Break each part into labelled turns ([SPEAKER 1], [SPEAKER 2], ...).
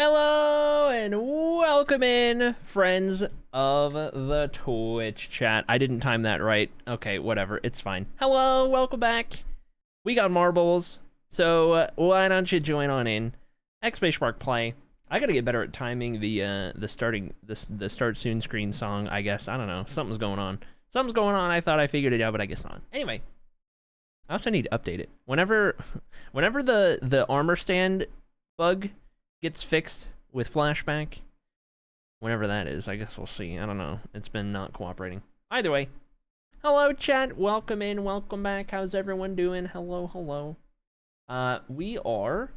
[SPEAKER 1] Hello and welcome in, friends of the Twitch chat. I didn't time that right. Okay, whatever, it's fine. Hello, welcome back. We got marbles, so why don't you join on in? !Spark play. I gotta get better at timing the start soon screen song. I guess I don't know. Something's going on. Something's going on. I thought I figured it out, but I guess not. Anyway, I also need to update it. Whenever the armor stand bug gets fixed with flashback, whenever that is, I guess we'll see. I don't know. It's been not cooperating. Either way, hello chat. Welcome in. Welcome back. How's everyone doing? Hello, hello. We are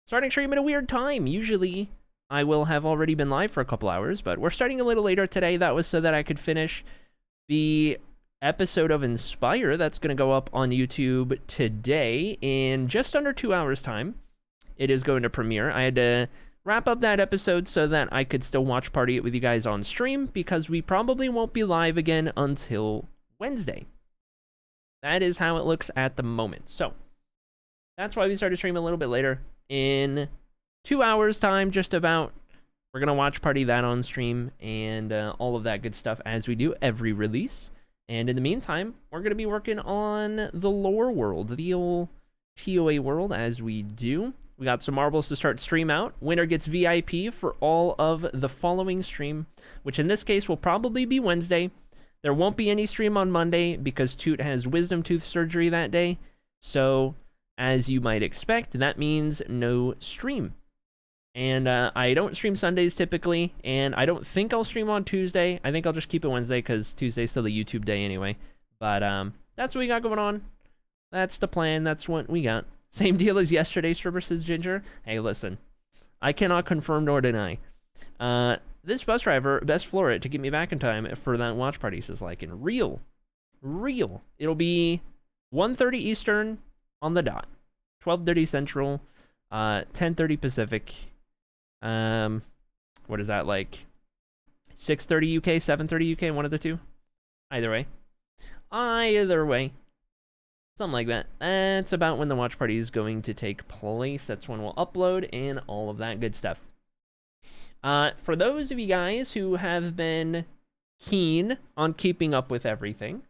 [SPEAKER 1] starting stream at a weird time. Usually, I will have already been live for a couple hours, but we're starting a little later today. That was so that I could finish the episode of Inspire that's going to go up on YouTube today in just under 2 hours' time. It is going to premiere. I had to wrap up that episode so that I could still watch party it with you guys on stream, because we probably won't be live again until Wednesday. That is how it looks at the moment. So that's why we started streaming a little bit later. In 2 hours time, just about, we're going to watch party that on stream and all of that good stuff as we do every release. And in the meantime, we're going to be working on the lore world, the old TOA world, as we do. We got some marbles to start stream out. Winner gets VIP for all of the following stream, which in this case will probably be Wednesday. There won't be any stream on Monday because Toot has wisdom tooth surgery that day. So, as you might expect, that means no stream. And I don't stream Sundays typically, and I don't think I'll stream on Tuesday. I think I'll just keep it Wednesday because Tuesday's still the YouTube day anyway. But that's what we got going on. That's the plan. That's what we got. Same deal as yesterday, Stripper says Ginger. Hey, listen. I cannot confirm nor deny. This bus driver best floor it to get me back in time for that watch party, says like in real. It'll be 1:30 Eastern on the dot. 12:30 Central. 10:30 Pacific. What is that, like 6:30 UK, 7:30 UK, one of the two? Either way. Something like that. That's about when the watch party is going to take place. That's when we'll upload and all of that good stuff. For those of you guys who have been keen on keeping up with everything,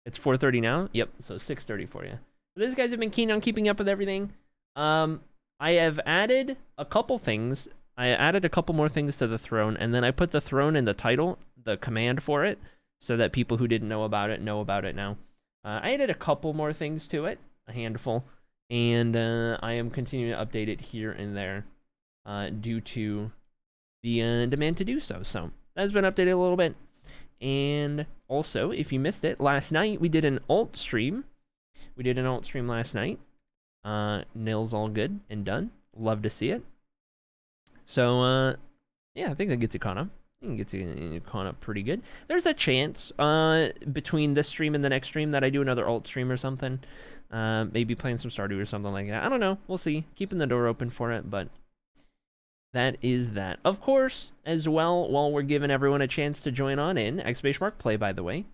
[SPEAKER 1] it's 4:30 now. Yep, so 6:30 for you. For those guys who have been keen on keeping up with everything, I have added a couple things. I added a couple more things to the throne, and then I put the throne in the title, the command for it, so that people who didn't know about it know about it now. I added a couple more things to it, a handful, and I am continuing to update it here and there due to the demand to do so. So that's been updated a little bit. And also, if you missed it, last night we did an alt stream. Last night. Nil's all good and done. Love to see it. So, yeah, I think that gets it caught up. I think it gets it caught up pretty good. There's a chance between this stream and the next stream that I do another alt stream or something. Maybe playing some Stardew or something like that. I don't know. We'll see. Keeping the door open for it, but that is that. Of course, as well, while we're giving everyone a chance to join on in, !Mark play, by the way.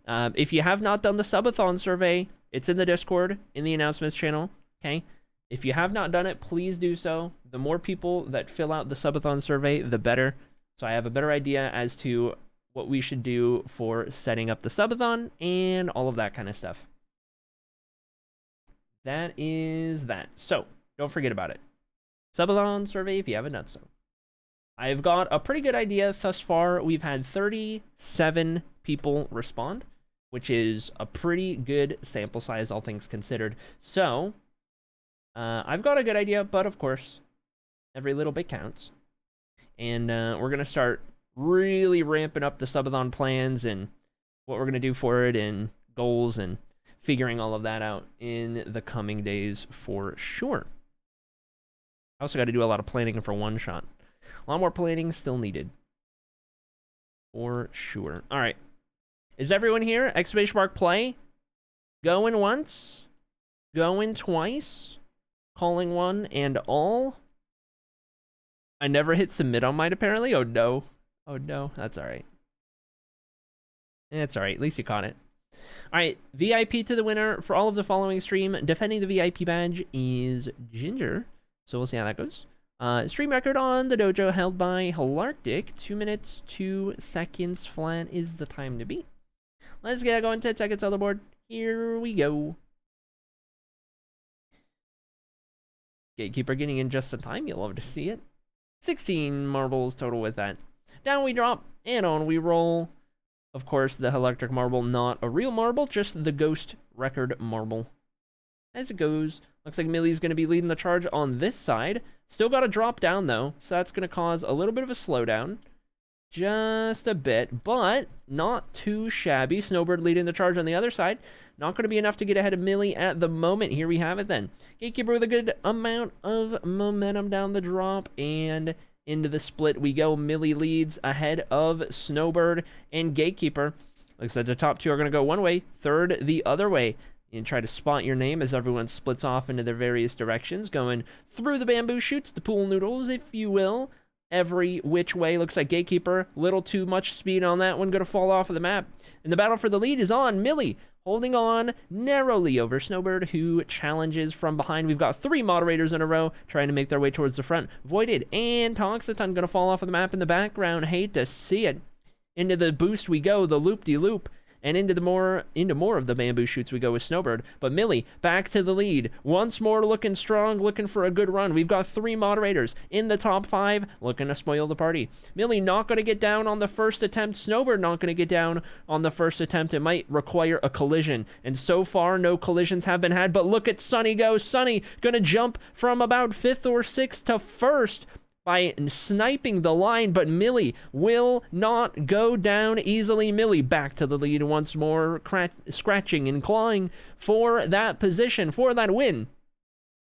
[SPEAKER 1] If you have not done the subathon survey, it's in the Discord, in the announcements channel. Okay, if you have not done it, please do so. The more people that fill out the subathon survey, the better. So I have a better idea as to what we should do for setting up the subathon and all of that kind of stuff. That is that. So don't forget about it. Subathon survey if you haven't done so. I've got a pretty good idea thus far. We've had 37 people respond, which is a pretty good sample size, all things considered. So I've got a good idea, but of course, every little bit counts. And we're going to start really ramping up the subathon plans and what we're going to do for it and goals and figuring all of that out in the coming days for sure. I also got to do a lot of planning for one shot. A lot more planning still needed. For sure. All right. Is everyone here? !Mark play. Going once. Going twice. Calling one and all. I never hit submit on mine apparently. Oh no. Oh no. That's alright. It's alright. At least you caught it. Alright. VIP to the winner for all of the following stream. Defending the VIP badge is Ginger. So we'll see how that goes. Stream record on the dojo held by Halarctic. 2 minutes, 2 seconds flat is the time to beat. Let's get going. 10 seconds on the board. Here we go. Gatekeeper getting in just in time. You'll love to see it. 16 marbles total with that. Down we drop, and on we roll. Of course, the electric marble, not a real marble, just the ghost record marble. As it goes, looks like Millie's going to be leading the charge on this side. Still got to drop down, though, so that's going to cause a little bit of a slowdown. Just a bit, but not too shabby. Snowbird leading the charge on the other side. Not going to be enough to get ahead of Millie at the moment. Here we have it then. Gatekeeper with a good amount of momentum down the drop, and into the split we go. Millie leads ahead of Snowbird and Gatekeeper. Looks like the top two are going to go one way, third the other way. And try to spot your name as everyone splits off into their various directions, going through the bamboo shoots, the pool noodles, if you will. Every which way. Looks like Gatekeeper, little too much speed on that one, going to fall off of the map. And the battle for the lead is on. Millie holding on narrowly over Snowbird, who challenges from behind. We've got 3 moderators in a row trying to make their way towards the front. Voided and Toxaton going to fall off of the map in the background. Hate to see it. Into the boost we go, the loop-de-loop. And into more of the bamboo shoots we go with Snowbird. But Millie, back to the lead. Once more looking strong, looking for a good run. We've got 3 moderators in the top 5, looking to spoil the party. Millie not going to get down on the first attempt. Snowbird not going to get down on the first attempt. It might require a collision. And so far, no collisions have been had. But look at Sunny go. Sunny going to jump from about 5th or 6th to 1st. By sniping the line, but Millie will not go down easily. Millie back to the lead once more, scratching and clawing for that position, for that win.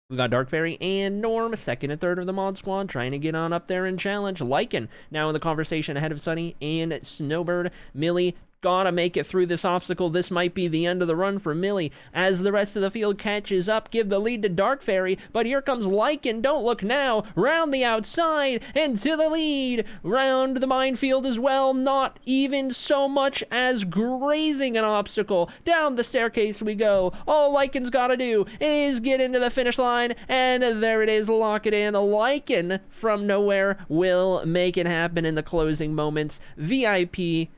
[SPEAKER 1] We got Dark Fairy and Norm, second and third of the mod squad, trying to get on up there and challenge. Lycan now in the conversation ahead of Sunny and Snowbird. Millie gotta make it through this obstacle. This might be the end of the run for Millie as the rest of the field catches up. Give the lead to Dark Fairy, but here comes Lycan. Don't look now. Round the outside and to the lead. Round the minefield as well. Not even so much as grazing an obstacle. Down the staircase we go. All Lycan's gotta do is get into the finish line, and there it is. Lock it in. Lycan from nowhere will make it happen in the closing moments. VIP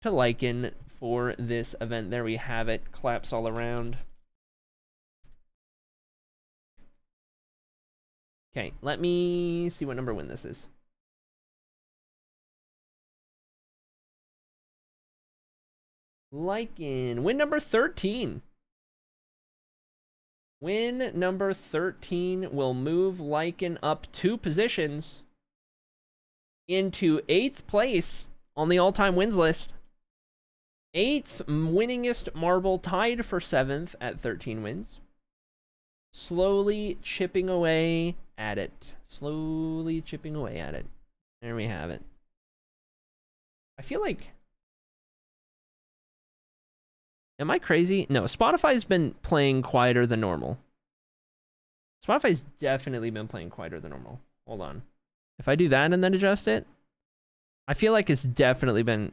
[SPEAKER 1] to Lycan for this event. There we have it. Claps all around. Okay, let me see what number win this is. Lycan, win number 13. Win number 13 will move Lycan up 2 positions into 8th place on the all-time wins list. 8th winningest marble, tied for 7th at 13 wins. Slowly chipping away at it. Slowly chipping away at it. There we have it. I feel like... Am I crazy? No, Spotify's been playing quieter than normal. Spotify's definitely been playing quieter than normal. Hold on. If I do that and then adjust it, I feel like it's definitely been...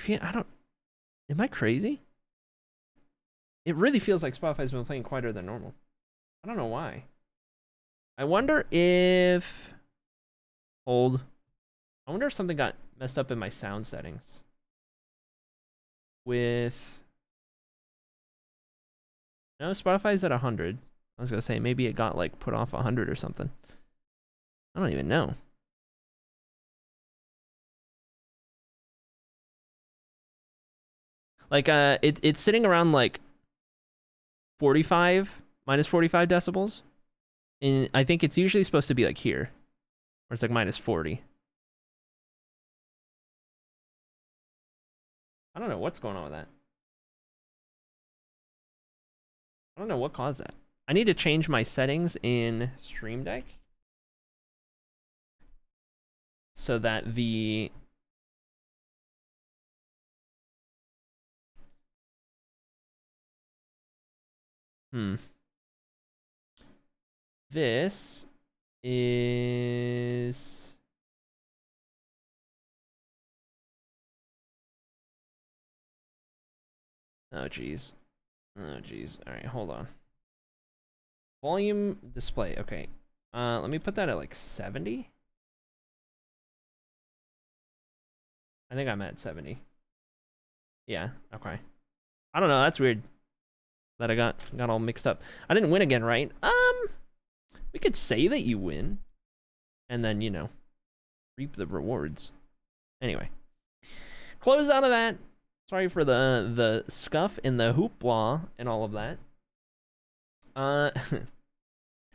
[SPEAKER 1] Am I crazy? It really feels like Spotify's been playing quieter than normal. I don't know why. I wonder if... Hold. I wonder if something got messed up in my sound settings. With... No, Spotify's at 100. I was gonna say, maybe it got, like, put off 100 or something. I don't even know. Like, it's sitting around, like, 45, minus 45 decibels. And I think it's usually supposed to be, like, here. Or it's, like, minus 40. I don't know what's going on with that. I don't know what caused that. I need to change my settings in Stream Deck so that the... This is... Oh, geez. Oh, geez. All right, hold on. Volume display. Okay. Let me put that at like 70. I think I'm at 70. Yeah, okay. I don't know, that's weird. That I got all mixed up. I didn't win again, right? We could say that you win. And then, you know, reap the rewards. Anyway. Close out of that. Sorry for the scuff and the hoopla and all of that.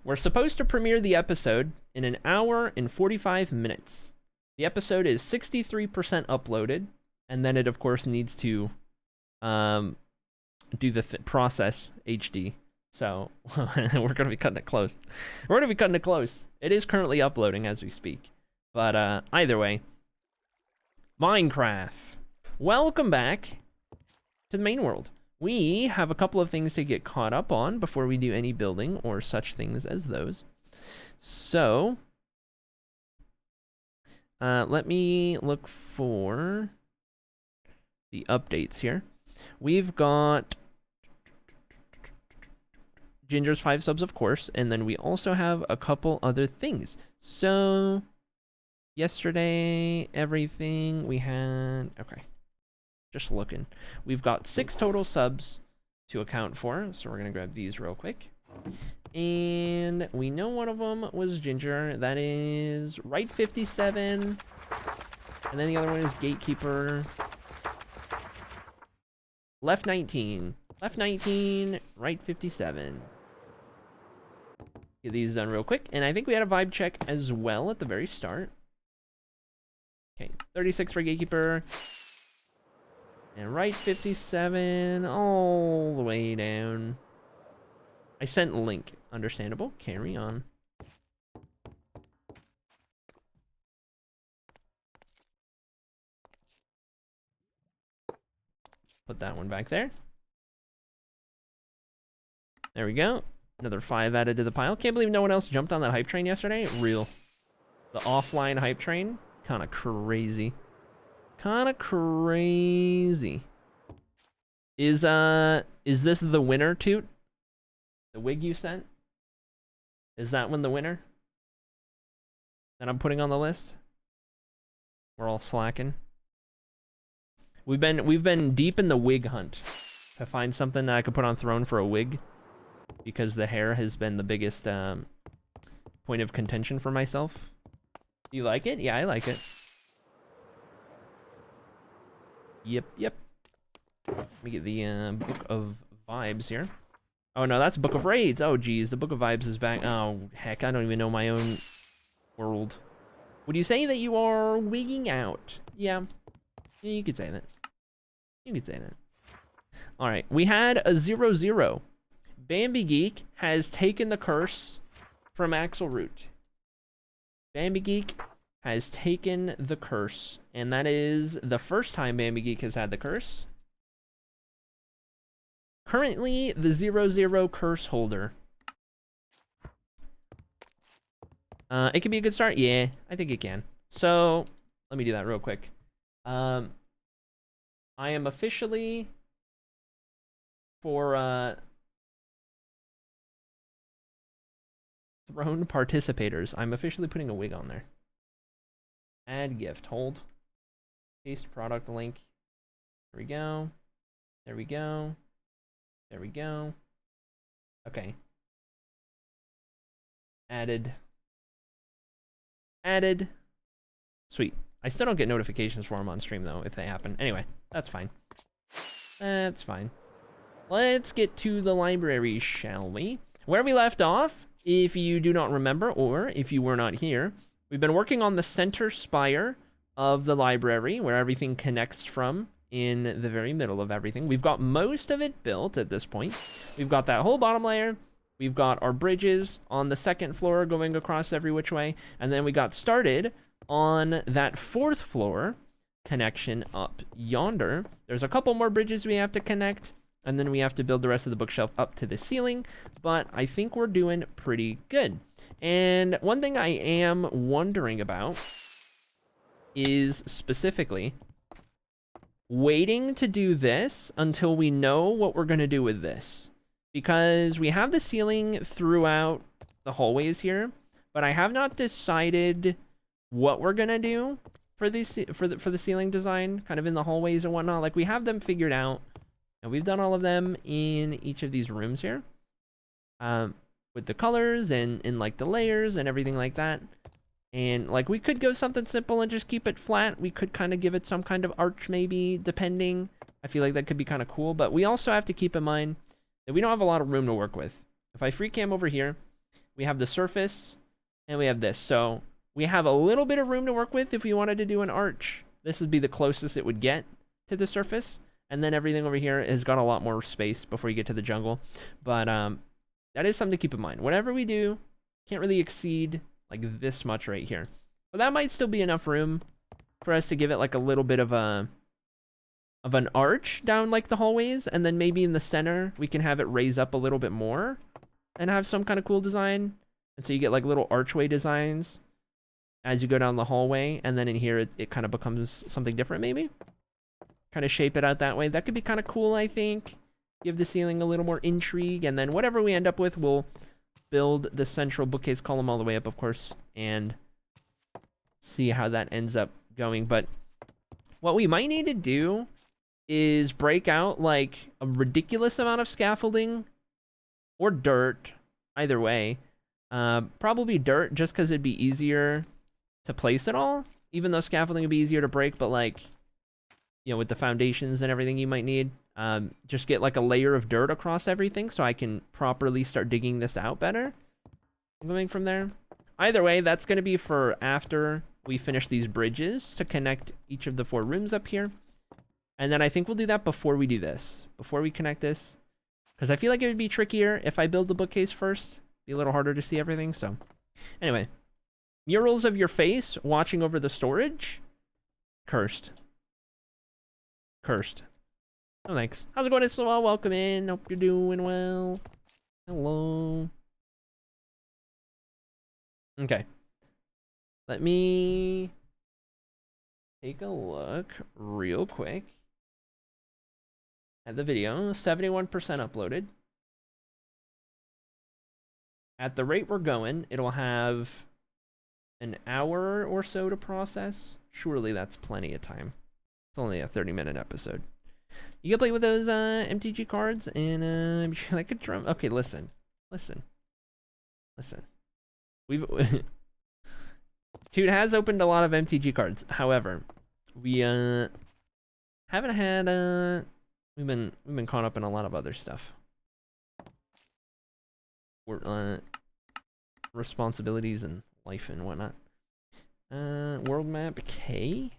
[SPEAKER 1] We're supposed to premiere the episode in an hour and 45 minutes. The episode is 63% uploaded, and then it, of course, needs to do the process HD. So we're going to be cutting it close. We're going to be cutting it close. It is currently uploading as we speak. But either way, Minecraft. Welcome back to the main world. We have a couple of things to get caught up on before we do any building or such things as those. So, let me look for the updates here. We've got Ginger's 5 subs, of course, and then we also have a couple other things. So, yesterday, everything we had... Okay. Just looking. We've got 6 total subs to account for, so we're going to grab these real quick. And we know one of them was Ginger. That is Right 57. And then the other one is Gatekeeper. Left 19. Left 19, Right 57. Get these done real quick. And I think we had a vibe check as well at the very start. Okay, 36 for Gatekeeper. And Right 57 all the way down. I sent link. Understandable. Carry on. Put that one back there. There we go. Another 5 added to the pile. Can't believe no one else jumped on that hype train yesterday. Real. The offline hype train. Kind of crazy. Kind of crazy. Is this the winner, Toot? The wig you sent? Is that one the winner? That I'm putting on the list? We're all slacking. We've been deep in the wig hunt to find something that I could put on throne for a wig, because the hair has been the biggest point of contention for myself. Do you like it? Yeah, I like it. Yep. Let me get the Book of Vibes here. Oh no, that's Book of Raids. Oh geez, the Book of Vibes is back. Oh heck, I don't even know my own world. Would you say that you are wigging out? Yeah, you could say that. You could say that. All right, we had a 0-0. Bambi Geek has taken the curse from Axel Root. Bambi Geek has taken the curse, and that is the first time Bambi Geek has had the curse. Currently, the 0-0 curse holder. It can be a good start. Yeah, I think it can. So, let me do that real quick. I am officially for Throne participators. I'm officially putting a wig on there. Add gift. Hold. Paste product link. There we go. There we go. There we go. Okay. Added. Added. Sweet. I still don't get notifications for them on stream, though, if they happen. Anyway, that's fine. That's fine. Let's get to the library, shall we? Where we left off, if you do not remember, or if you were not here, we've been working on the center spire of the library, where everything connects from in the very middle of everything. We've got most of it built at this point. We've got that whole bottom layer. We've got our bridges on the second floor going across every which way. And then we got started on that 4th floor connection up yonder. There's a couple more bridges we have to connect, and then we have to build the rest of the bookshelf up to the ceiling, but I think we're doing pretty good. And one thing I am wondering about is specifically waiting to do this until we know what we're going to do with this. because we have the ceiling throughout the hallways here, but I have not decided what we're gonna do for the ceiling design, kind of in the hallways and whatnot. Like, we have them figured out, and we've done all of them in each of these rooms here, with the colors and like the layers and everything like that. And like, we could go something simple and just keep it flat. We could kind of give it some kind of arch, maybe, depending. I feel like that could be kind of cool, but we also have to keep in mind that we don't have a lot of room to work with. If I free cam over here, we have the surface and we have this. So we have a little bit of room to work with if we wanted to do an arch. This would be the closest it would get to the surface. And then everything over here has got a lot more space before you get to the jungle. But that is something to keep in mind. Whatever we do, can't really exceed like this much right here. But that might still be enough room for us to give it like a little bit of an arch down like the hallways, and then maybe in the center we can have it raise up a little bit more and have some kind of cool design. And so you get like little archway designs as you go down the hallway, and then in here it kind of becomes something different, maybe. Kind of shape it out that way. That could be kind of cool, I think. Give the ceiling a little more intrigue, and then whatever we end up with, we'll build the central bookcase column all the way up, of course, and see how that ends up going. But what we might need to do is break out like a ridiculous amount of scaffolding or dirt, either way. Probably dirt, just because it'd be easier to place it all, even though scaffolding would be easier to break. But like, you know, with the foundations and everything you might need, just get like a layer of dirt across everything so I can properly start digging this out better. Going from there. Either way, that's going to be for after we finish these bridges to connect each of the 4 rooms up here. And then I think we'll do that before we do this, before we connect this, because I feel like it would be trickier if I build the bookcase first. Be a little harder to see everything. So anyway, murals of your face watching over the storage. Cursed. Oh, thanks. How's it going, Isla? Welcome in. Hope you're doing well. Hello. Okay. Let me take a look real quick at the video. 71% uploaded. At the rate we're going, it'll have an hour or so to process. Surely that's plenty of time. It's only a 30-minute episode. You can play with those MTG cards and like a drum. Okay, listen. We've Dude has opened a lot of MTG cards. However, we haven't had we've been caught up in a lot of other stuff. We're responsibilities and life and whatnot. World map K.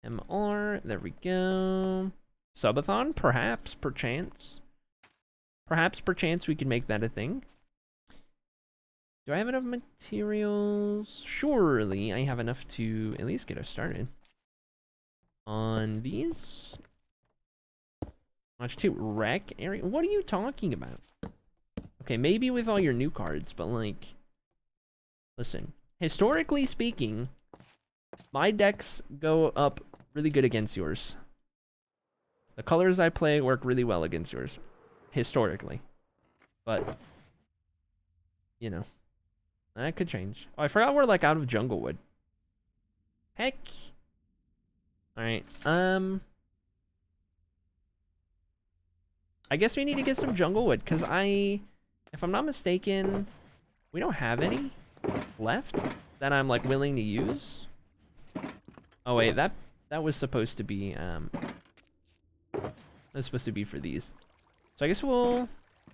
[SPEAKER 1] MR, there we go. Subathon, perhaps, perchance. Perhaps, perchance, we can make that a thing. Do I have enough materials? Surely I have enough to at least get us started. On these? Watch 2, wreck area. What are you talking about? Okay, maybe with all your new cards, but like, listen, historically speaking, my decks go up really good against yours. The colors I play work really well against yours, historically. But, you know, that could change. Oh, I forgot we're like out of jungle wood. Heck. Alright, I guess we need to get some jungle wood, because if I'm not mistaken, we don't have any left that I'm like willing to use. Oh wait, that was supposed to be for these. So I guess we'll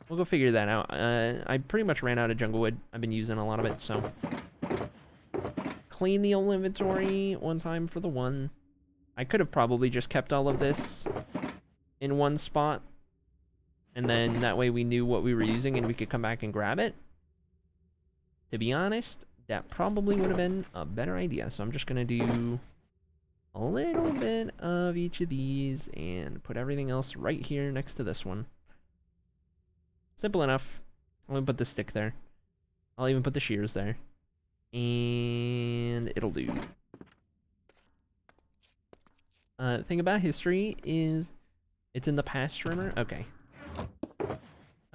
[SPEAKER 1] go figure that out. I pretty much ran out of jungle wood. I've been using a lot of it, so clean the old inventory one time for the one. I could have probably just kept all of this in one spot, and then that way we knew what we were using and we could come back and grab it. To be honest, that probably would have been a better idea. So I'm just gonna do a little bit of each of these and put everything else right here next to this one. Simple enough. I'm gonna put the stick there. I'll even put the shears there. And it'll do. Thing about history is it's in the past, Shrimmer. Okay.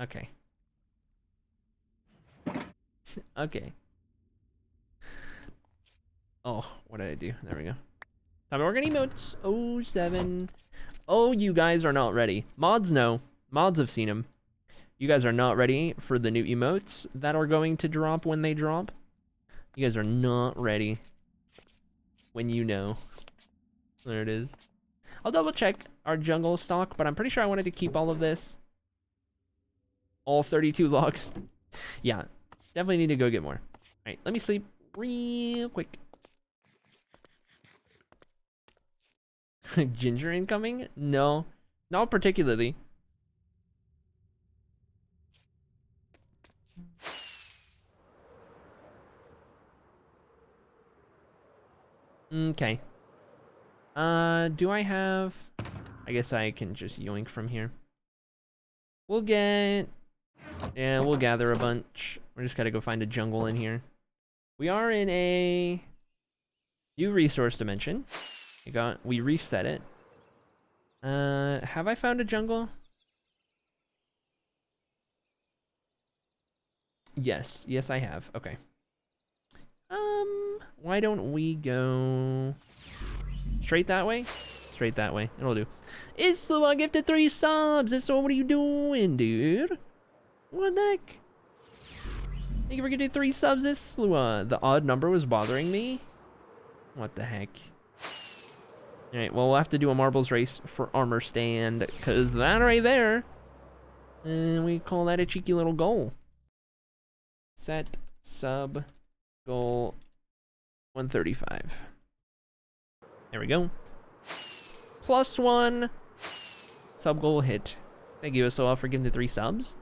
[SPEAKER 1] Okay. Okay. Oh, what did I do? There we go. Time to work on emotes. Oh, 7. Oh, you guys are not ready. Mods know. Mods have seen them. You guys are not ready for the new emotes that are going to drop when they drop. You guys are not ready when you know. There it is. I'll double check our jungle stock, but I'm pretty sure I wanted to keep all of this. All 32 logs. Yeah, definitely need to go get more. All right, let me sleep real quick. Ginger incoming? No, not particularly. Okay. Do I have... I guess I can just yoink from here. We'll get... Yeah, we'll gather a bunch. We're just gotta go find a jungle in here. We are in a new resource dimension. We reset it. Have I found a jungle? Yes, I have. Okay. Why don't we go straight that way? Straight that way. It'll do. Isla gifted 3 subs. Isla, what are you doing, dude? What the heck? Thank you for getting 3 subs, Isla. The odd number was bothering me. What the heck? Alright, well, we'll have to do a marbles race for armor stand, because that right there, and we call that a cheeky little goal. Set sub goal 135. There we go. +1 sub goal hit. Thank you, SOL, for giving the 3 subs.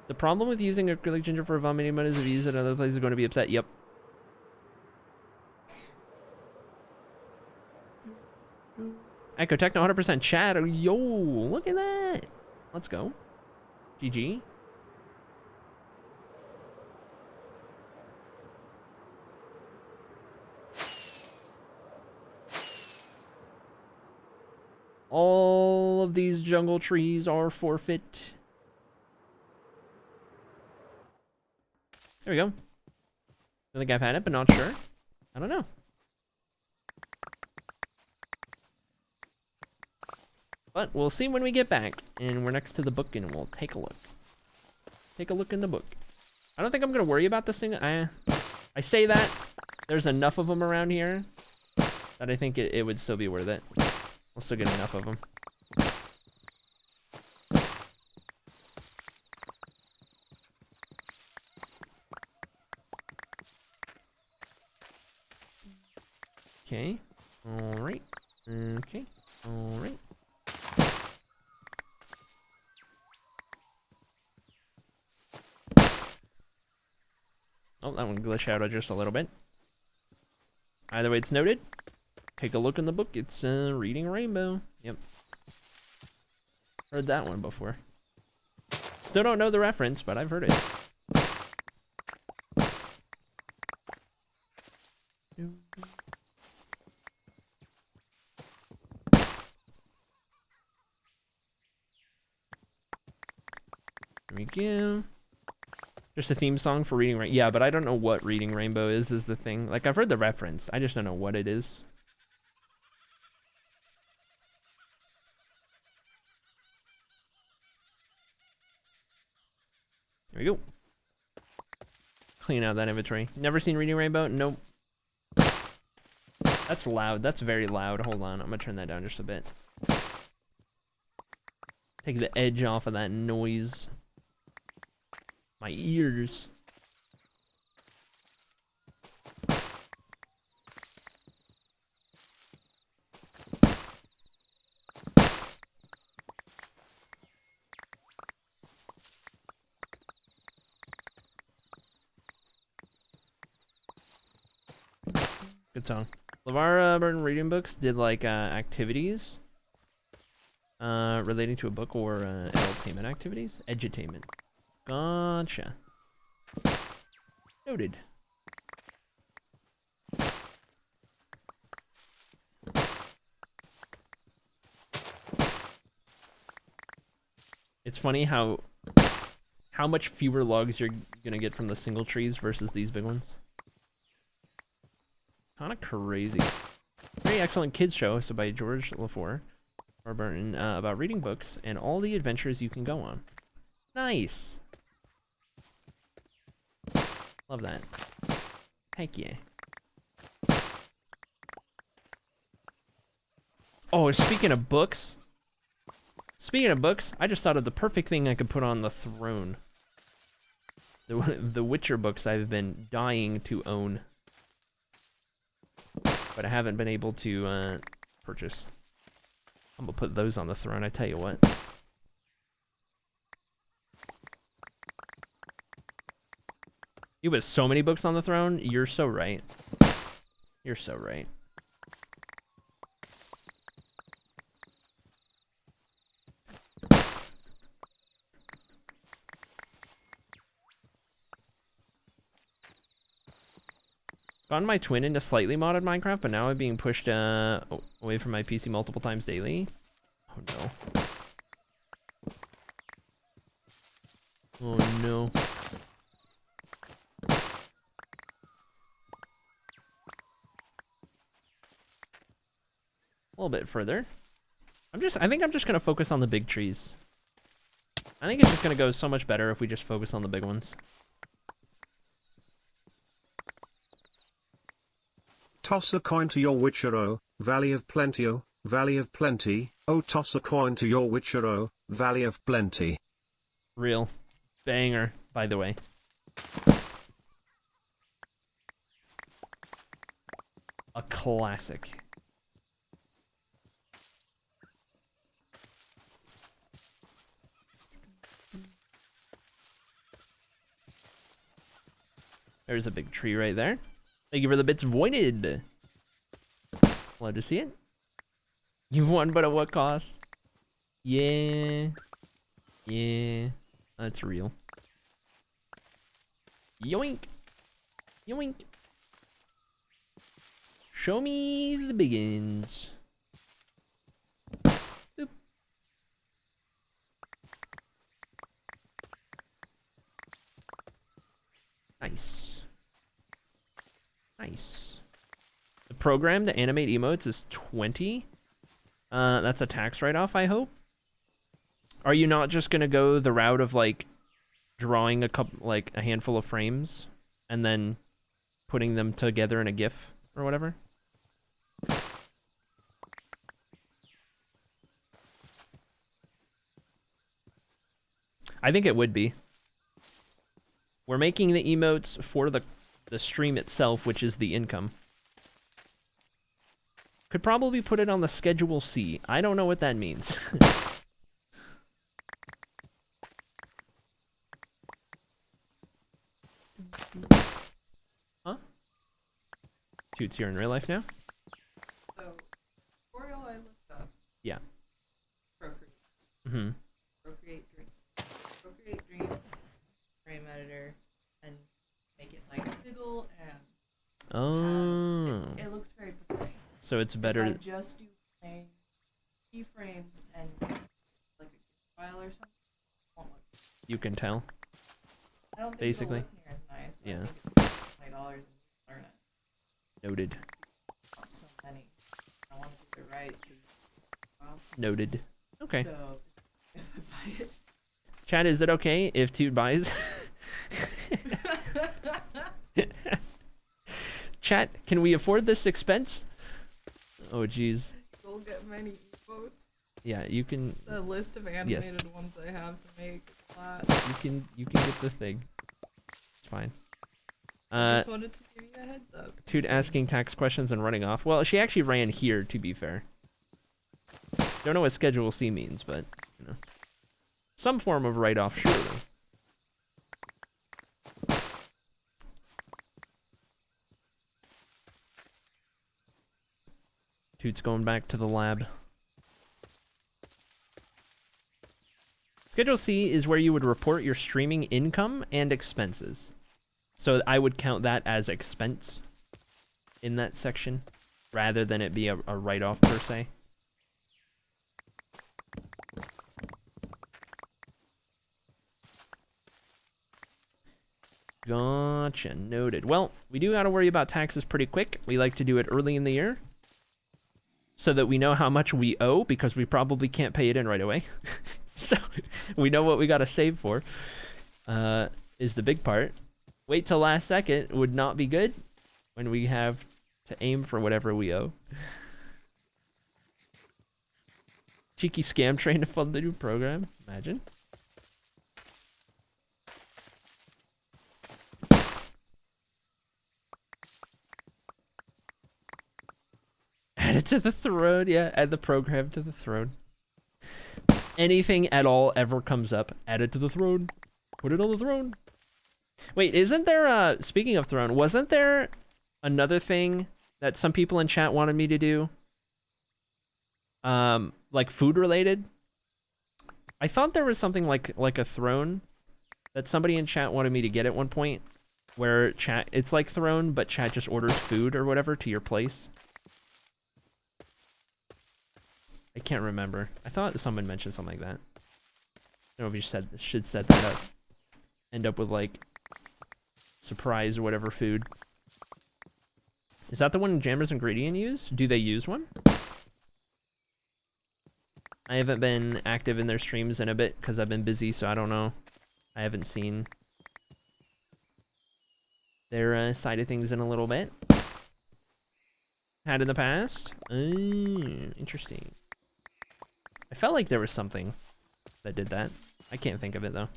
[SPEAKER 1] The problem with using acrylic ginger for vomiting mode is if you use it in other places, going to be upset. Yep. Echo Techno 100% chat. Oh, yo, look at that. Let's go. GG. All of these jungle trees are forfeit. There we go. I think I've had it, but not sure. I don't know. But we'll see when we get back. And we're next to the book and we'll take a look. Take a look in the book. I don't think I'm going to worry about this thing. I say that. There's enough of them around here that I think it would still be worth it. We'll still get enough of them. Okay. Alright. Okay. Alright. Oh, that one glitched out just a little bit. Either way, it's noted. Take a look in the book. It's Reading Rainbow. Yep. Heard that one before. Still don't know the reference, but I've heard it. There we go. Just a theme song for Reading Rainbow. Yeah, but I don't know what Reading Rainbow is the thing. Like, I've heard the reference. I just don't know what it is. There we go. Clean out that inventory. Never seen Reading Rainbow? Nope. That's loud. That's very loud. Hold on. I'm gonna turn that down just a bit. Take the edge off of that noise. My ears. Good song. LeVar Burton reading books did like activities relating to a book or edutainment activities. Edutainment. Gotcha. Noted. It's funny how how much fewer logs you're gonna get from the single trees versus these big ones. Kind of crazy. Very excellent kids show, so by George LaFour or Burton, about reading books and all the adventures you can go on. Nice. Love that. Heck yeah. Oh, speaking of books, I just thought of the perfect thing I could put on the throne. The Witcher books I've been dying to own, but I haven't been able to purchase. I'm gonna put those on the throne, I tell you what. You put so many books on the throne, you're so right. You're so right. Gotten my twin into slightly modded Minecraft, but now I'm being pushed away from my PC multiple times daily. Oh no. Oh no. A little bit further. I think I'm just gonna focus on the big trees. I think it's just gonna go so much better if we just focus on the big ones.
[SPEAKER 2] Toss a coin to your Witcher, oh, Valley of Plenty, oh, Valley of Plenty. Oh, toss a coin to your Witcher, oh, Valley of Plenty.
[SPEAKER 1] Real banger, by the way. A classic. There's a big tree right there. Thank you for the bits voided. Glad to see it. You won, but at what cost? Yeah. Yeah. That's real. Yoink. Yoink. Show me the biggins. Boop. Nice. Nice. The program to animate emotes is 20. That's a tax write-off, I hope. Are you not just gonna go the route of like drawing a handful of frames and then putting them together in a GIF or whatever? I think it would be. We're making the emotes for the stream itself, which is the income. Could probably put it on the Schedule C. I don't know what that means. Huh? Toots here in real life now?
[SPEAKER 3] So, tutorial I looked up.
[SPEAKER 1] Yeah.
[SPEAKER 3] Procreate.
[SPEAKER 1] Mm-hmm.
[SPEAKER 3] Procreate Dreams. Procreate Dreams, frame editor, and make it like wiggle and
[SPEAKER 1] Oh.
[SPEAKER 3] it looks very plain.
[SPEAKER 1] So it's better.
[SPEAKER 3] If I just do plain keyframes and like a file or something, it won't look.
[SPEAKER 1] You can tell.
[SPEAKER 3] I don't think
[SPEAKER 1] Basically.
[SPEAKER 3] it'll look near as nice, but
[SPEAKER 1] Yeah.
[SPEAKER 3] I think it's $20 and learn it.
[SPEAKER 1] Noted.
[SPEAKER 3] Not so many. I want to do it right. So well,
[SPEAKER 1] Noted. Okay.
[SPEAKER 3] so if I buy it.
[SPEAKER 1] Chad, is it okay if Toot buys? Chat, can we afford this expense? Oh, jeez.
[SPEAKER 3] You'll get many emotes.
[SPEAKER 1] Yeah, you can.
[SPEAKER 3] The list of animated ones I have to make is flat.
[SPEAKER 1] You can get the thing. It's fine.
[SPEAKER 3] I just wanted to give you a heads up.
[SPEAKER 1] Toot asking tax questions and running off. Well, she actually ran here, to be fair. Don't know what Schedule C means, but you know, some form of write-off, surely. Toot's going back to the lab. Schedule C is where you would report your streaming income and expenses. So I would count that as expense in that section, rather than it be a write-off per se. Gotcha, noted. Well, we do gotta worry about taxes pretty quick. We like to do it early in the year so that we know how much we owe, because we probably can't pay it in right away. So we know what we gotta save for, is the big part. Wait till last second would not be good when we have to aim for whatever we owe. Cheeky scam train to fund the new program. Imagine. Add it to the throne. Yeah, add the program to the throne. Anything at all ever comes up, add it to the throne. Put it on the throne. Wait, isn't there, speaking of throne, wasn't there another thing that some people in chat wanted me to do? Like food related? I thought there was something like a throne that somebody in chat wanted me to get at one point, where chat, it's like throne, but chat just orders food or whatever to your place. I can't remember. I thought someone mentioned something like that. I don't know if you should set that up. End up with like surprise or whatever food. Is that the one Jammers Ingredient use? Do they use one? I haven't been active in their streams in a bit because I've been busy, so I don't know. I haven't seen their side of things in a little bit. Had in the past. Interesting. I felt like there was something that did that. I can't think of it though.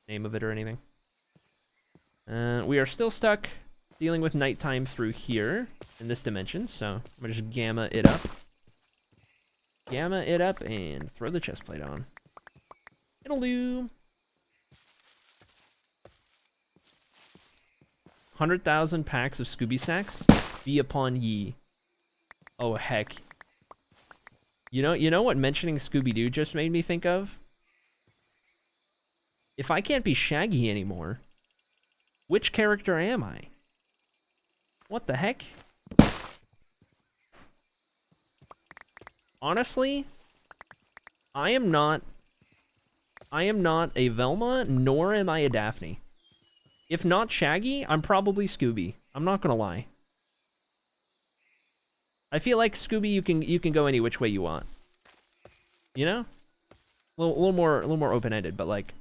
[SPEAKER 1] Name of it or anything. We are still stuck dealing with nighttime through here in this dimension, so I'm gonna just gamma it up. Gamma it up and throw the chest plate on. It'll do. 100,000 packs of Scooby snacks. Be upon ye. Oh heck. You know what mentioning Scooby-Doo just made me think of? If I can't be Shaggy anymore, which character am I? What the heck? Honestly, I am not a Velma, nor am I a Daphne. If not Shaggy, I'm probably Scooby. I'm not gonna lie. I feel like Scooby, you can go any which way you want. You know? A little more open-ended, but like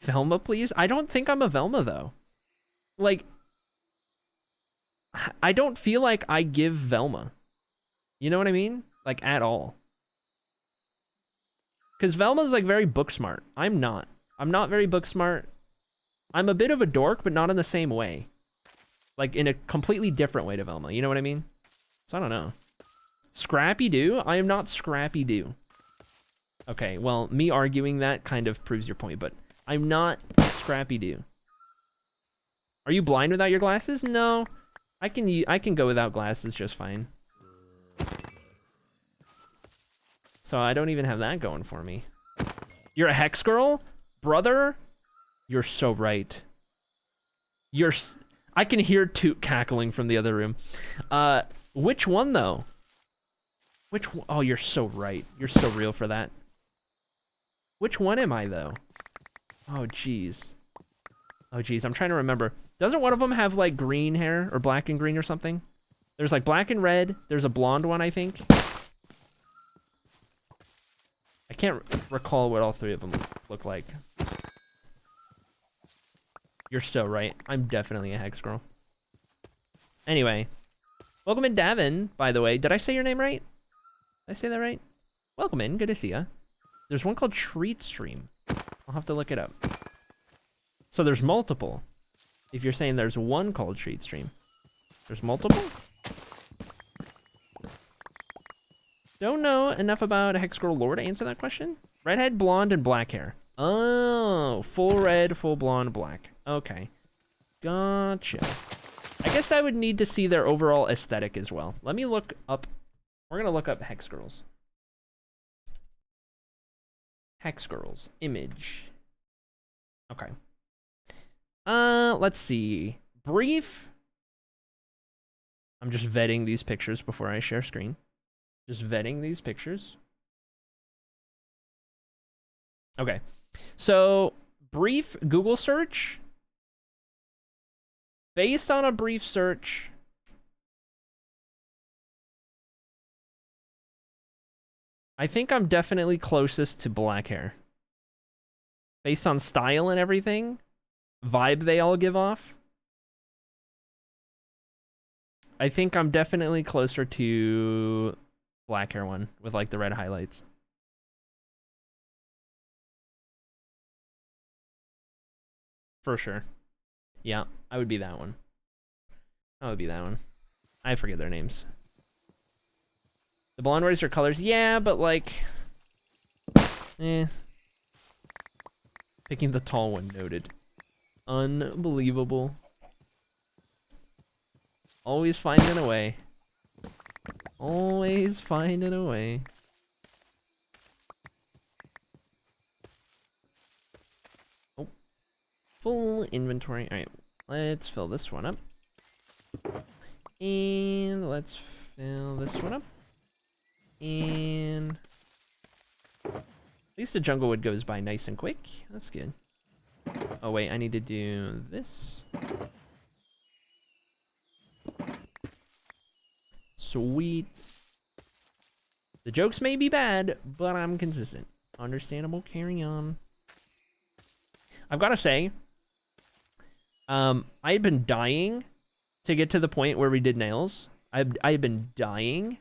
[SPEAKER 1] Velma, please? I don't think I'm a Velma though. Like, I don't feel like I give Velma. You know what I mean? Like, at all. Because Velma's like very book smart. I'm not. I'm not very book smart. I'm a bit of a dork, but not in the same way. Like, in a completely different way to Velma. You know what I mean? So I don't know. Scrappy-Doo? I am not Scrappy-Doo. Okay, well, me arguing that kind of proves your point, but I'm not Scrappy-Doo. Are you blind without your glasses? No. I can go without glasses just fine. So I don't even have that going for me. You're a hex girl? Brother? You're so right. I can hear Toot cackling from the other room. Which one, though? Which one? Oh, you're so right. You're so real for that. Which one am I, though? Oh, jeez. Oh, jeez. I'm trying to remember. Doesn't one of them have, like, green hair? Or black and green or something? There's, like, black and red. There's a blonde one, I think. I can't recall what all three of them look like. You're so right. I'm definitely a hex girl. Anyway. Welcome in, Davin, by the way. Did I say your name right? Did I say that right? Welcome in. Good to see ya. There's one called Treat Stream. I'll have to look it up. So there's multiple. If you're saying there's one called Treat Stream. There's multiple? Don't know enough about Hex Girl lore to answer that question. Redhead, blonde, and black hair. Oh, full red, full blonde, black. Okay. Gotcha. I guess I would need to see their overall aesthetic as well. Let me look up. We're going to look up Hex Girls. Hex Girls. Image. Okay. Let's see. Brief. I'm just vetting these pictures before I share screen. Just vetting these pictures. Okay. So, brief Google search. based on a brief search, I think I'm definitely closest to black hair. Based on style and everything, vibe they all give off, I think I'm definitely closer to black hair one with like the red highlights. For sure. Yeah, I would be that one. I would be that one. I forget their names. The blonde ones are colors. Yeah, but like... Picking the tall one, noted. Unbelievable. Always finding a way. Always finding a way. Oh. Full inventory. Alright, let's fill this one up. And let's fill this one up. And... At least the jungle wood goes by nice and quick. That's good. Oh wait, I need to do this. Sweet. The jokes may be bad, but I'm consistent. Understandable, carry on. I've got to say, I've been dying to get to the point where we did nails. I've been dying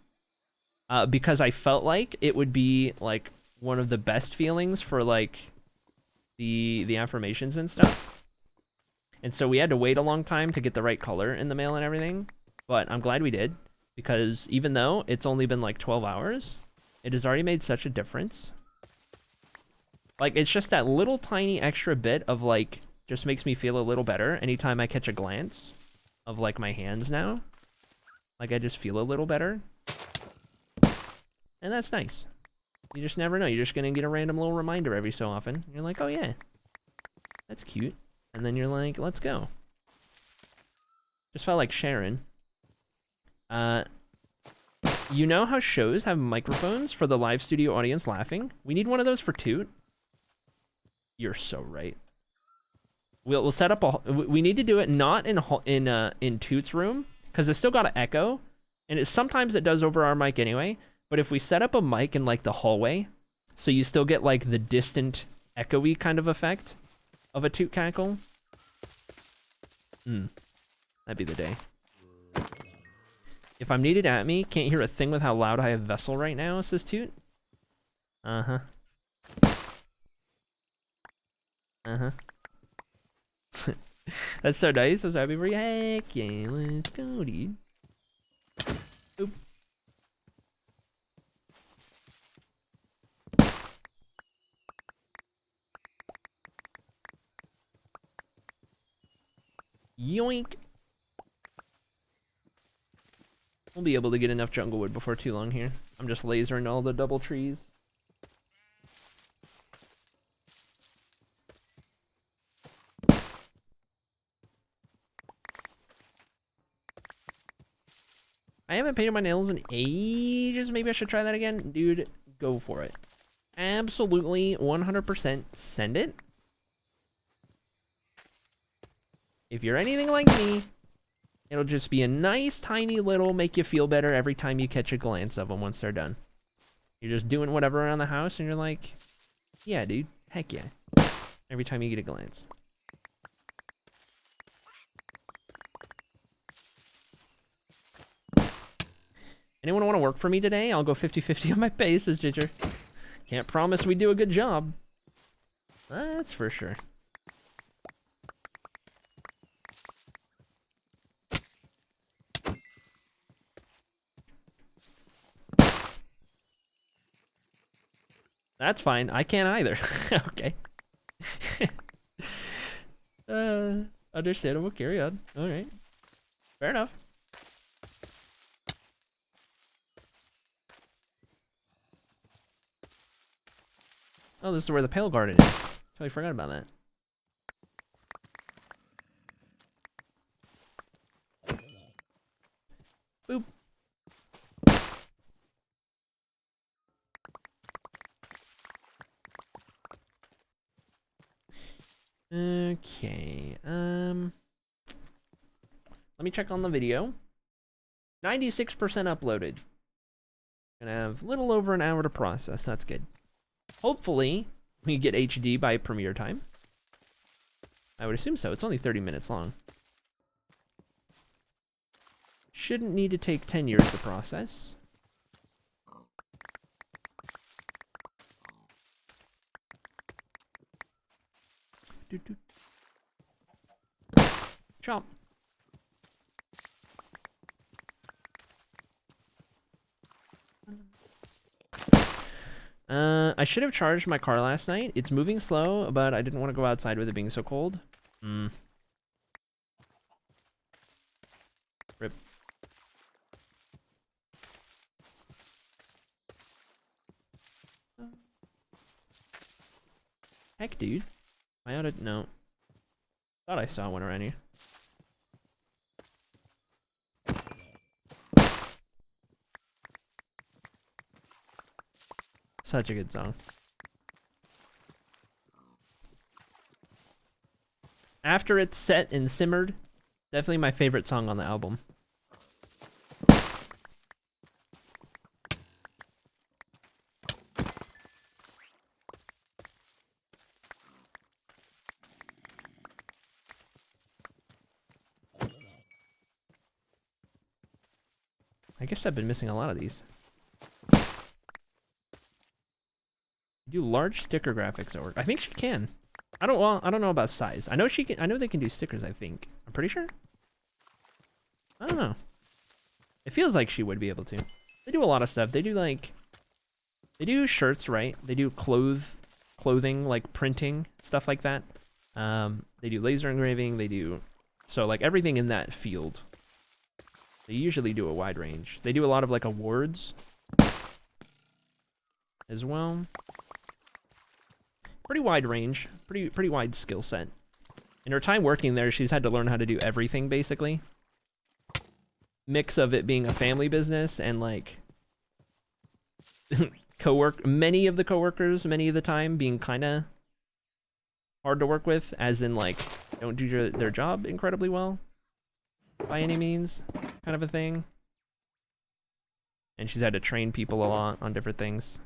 [SPEAKER 1] because I felt like it would be like one of the best feelings for like the affirmations and stuff. And so we had to wait a long time to get the right color in the mail and everything. But I'm glad we did, because even though it's only been like 12 hours, it has already made such a difference. Like, it's just that little tiny extra bit of like, just makes me feel a little better anytime I catch a glance of like my hands now. Like, I just feel a little better. And that's nice. You just never know. You're just gonna get a random little reminder every so often. You're like, oh yeah, that's cute. And then you're like, let's go. Just felt like Sharon. You know how shows have microphones for the live studio audience laughing? We need one of those for Toot. You're so right. We'll set up a... We need to do it not in Toot's room, because it's still got to echo, and sometimes it does over our mic anyway. But if we set up a mic in like the hallway, so you still get like the distant echoey kind of effect of a Toot cackle, that'd be the day. If I'm needed at me, can't hear a thing with how loud I have Vessel right now, says Toot. Uh-huh. Uh-huh. That's so nice. I was happy for you. Heck yeah, let's go, dude. Oop. Yoink. We'll be able to get enough jungle wood before too long here. I'm just lasering all the double trees. I haven't painted my nails in ages. Maybe I should try that again. Dude, go for it. Absolutely 100% send it. If you're anything like me, it'll just be a nice, tiny little make you feel better every time you catch a glance of them once they're done. You're just doing whatever around the house, and you're like, yeah, dude, heck yeah. Every time you get a glance. Anyone want to work for me today? I'll go 50-50 on my pay, says Ginger. Can't promise we do a good job. That's for sure. That's fine. I can't either. Okay. Understandable. Carry on. All right. Fair enough. Oh, this is where the Pale Garden is. Totally forgot about that. Boop. Okay, Let me check on the video. 96% uploaded. Gonna have a little over an hour to process. That's good. Hopefully, we get HD by premiere time. I would assume so. It's only 30 minutes long. Shouldn't need to take 10 years to process. Chomp. I should have charged my car last night. It's moving slow, but I didn't want to go outside with it being so cold. Rip. Heck, dude. I ought to... No. Thought I saw one around here. Such a good song. After it's set and simmered, definitely my favorite song on the album. I guess I've been missing a lot of these. Do large sticker graphics at work? I think she can. I don't know about size. I know she can. I know they can do stickers. I think. I'm pretty sure. I don't know. It feels like she would be able to. They do a lot of stuff. They do like. They do shirts, right? They do clothing, like printing stuff like that. They do laser engraving. They do so like everything in that field. They usually do a wide range. They do a lot of like awards as well. Pretty wide range, pretty wide skill set. In her time working there, she's had to learn how to do everything basically. Mix of it being a family business and like many of the coworkers, many of the time being kind of hard to work with, as in like don't do their job incredibly well by any means, kind of a thing. And she's had to train people a lot on different things.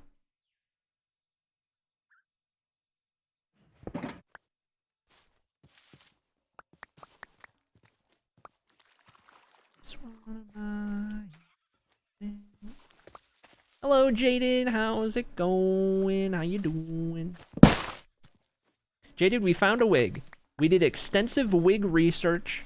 [SPEAKER 1] Hello, Jaden. How's it going? How you doing? Jaden, we found a wig. We did extensive wig research.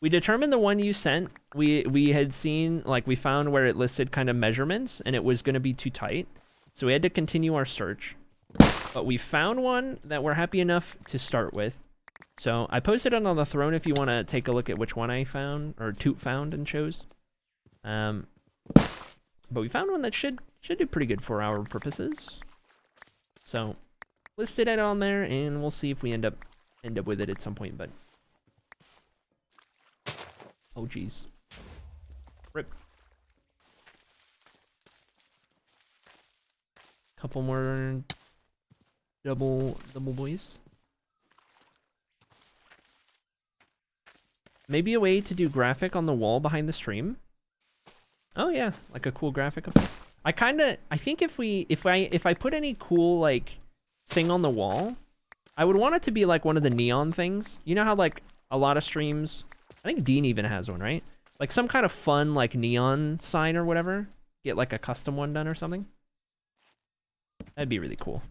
[SPEAKER 1] We determined the one you sent. We had seen, like, we found where it listed kind of measurements, and it was going to be too tight. So we had to continue our search. But we found one that we're happy enough to start with. So I posted it on the throne if you want to take a look at which one I found, or Toot found and chose. But we found one that should do pretty good for our purposes. So listed it on there, and we'll see if we end up with it at some point. But oh geez, rip. Couple more double boys. Maybe a way to do graphic on the wall behind the stream. Oh yeah, like a cool graphic up there. I think if I put any cool like thing on the wall, I would want it to be like one of the neon things. You know how like a lot of streams, I think Dean even has one, right? Like some kind of fun like neon sign or whatever. Get like a custom one done or something. That'd be really cool.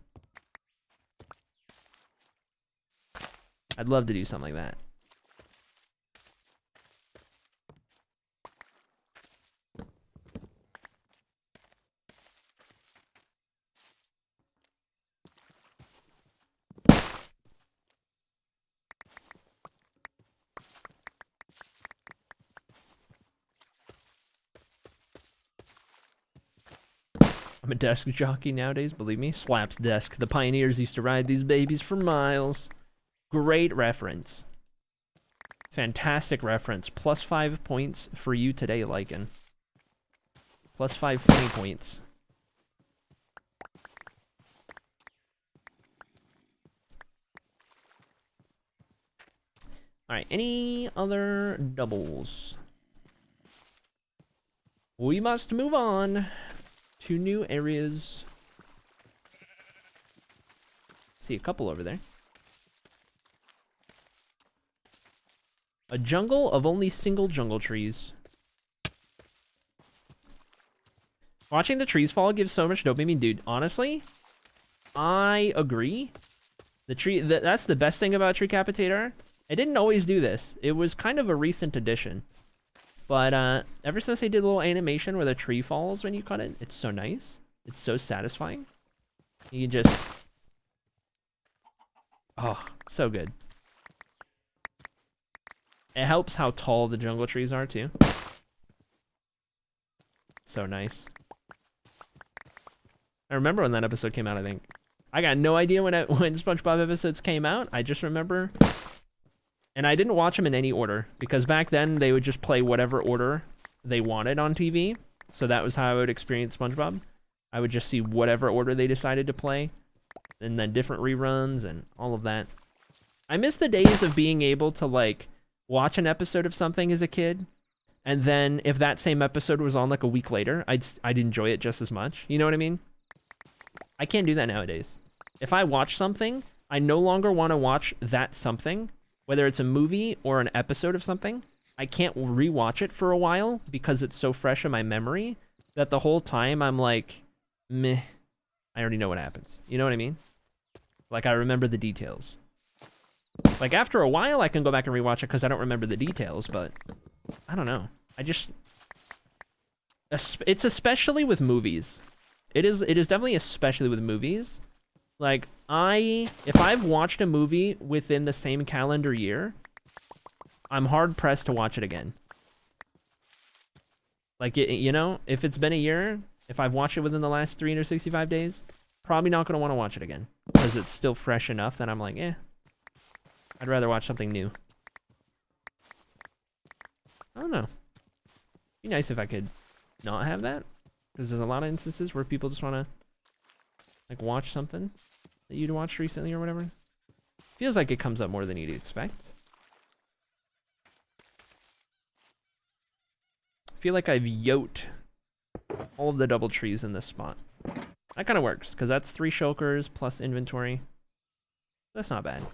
[SPEAKER 1] I'd love to do something like that. I'm a desk jockey nowadays, believe me. Slaps desk. The pioneers used to ride these babies for miles. Great reference. Fantastic reference. Plus 5 points for you today, Lycan. Plus 5 funny points. Alright, any other doubles? We must move on to new areas. See a couple over there. A jungle of only single jungle trees. Watching the trees fall gives so much dopamine, dude. Honestly, I agree. That's the best thing about Tree Capitator. It didn't always do this. It was kind of a recent addition. But ever since they did a little animation where the tree falls when you cut it, it's so nice. It's so satisfying. You can just... Oh, so good. It helps how tall the jungle trees are, too. So nice. I remember when that episode came out, I think. I got no idea when SpongeBob episodes came out. I just remember... And I didn't watch them in any order, because back then they would just play whatever order they wanted on TV. So that was how I would experience SpongeBob. I would just see whatever order they decided to play, and then different reruns and all of that. I miss the days of being able to, like, watch an episode of something as a kid, and then if that same episode was on, like, a week later, I'd enjoy it just as much. You know what I mean? I can't do that nowadays. If I watch something, I no longer want to watch that something. Whether it's a movie or an episode of something, I can't rewatch it for a while because it's so fresh in my memory that the whole time I'm like, meh, I already know what happens. You know what I mean? Like, I remember the details. Like, after a while, I can go back and rewatch it because I don't remember the details, but I don't know. It's especially with movies. It is definitely especially with movies. Like, if I've watched a movie within the same calendar year, I'm hard-pressed to watch it again. Like, you know, if it's been a year, if I've watched it within the last 365 days, probably not going to want to watch it again. Because it's still fresh enough that I'm like, eh, I'd rather watch something new. I don't know. It'd be nice if I could not have that. Because there's a lot of instances where people just want to, like, watch something that you'd watched recently or whatever. Feels like it comes up more than you'd expect. I feel like I've yoked all of the double trees in this spot. That kind of works, because that's 3 shulkers plus inventory. That's not bad.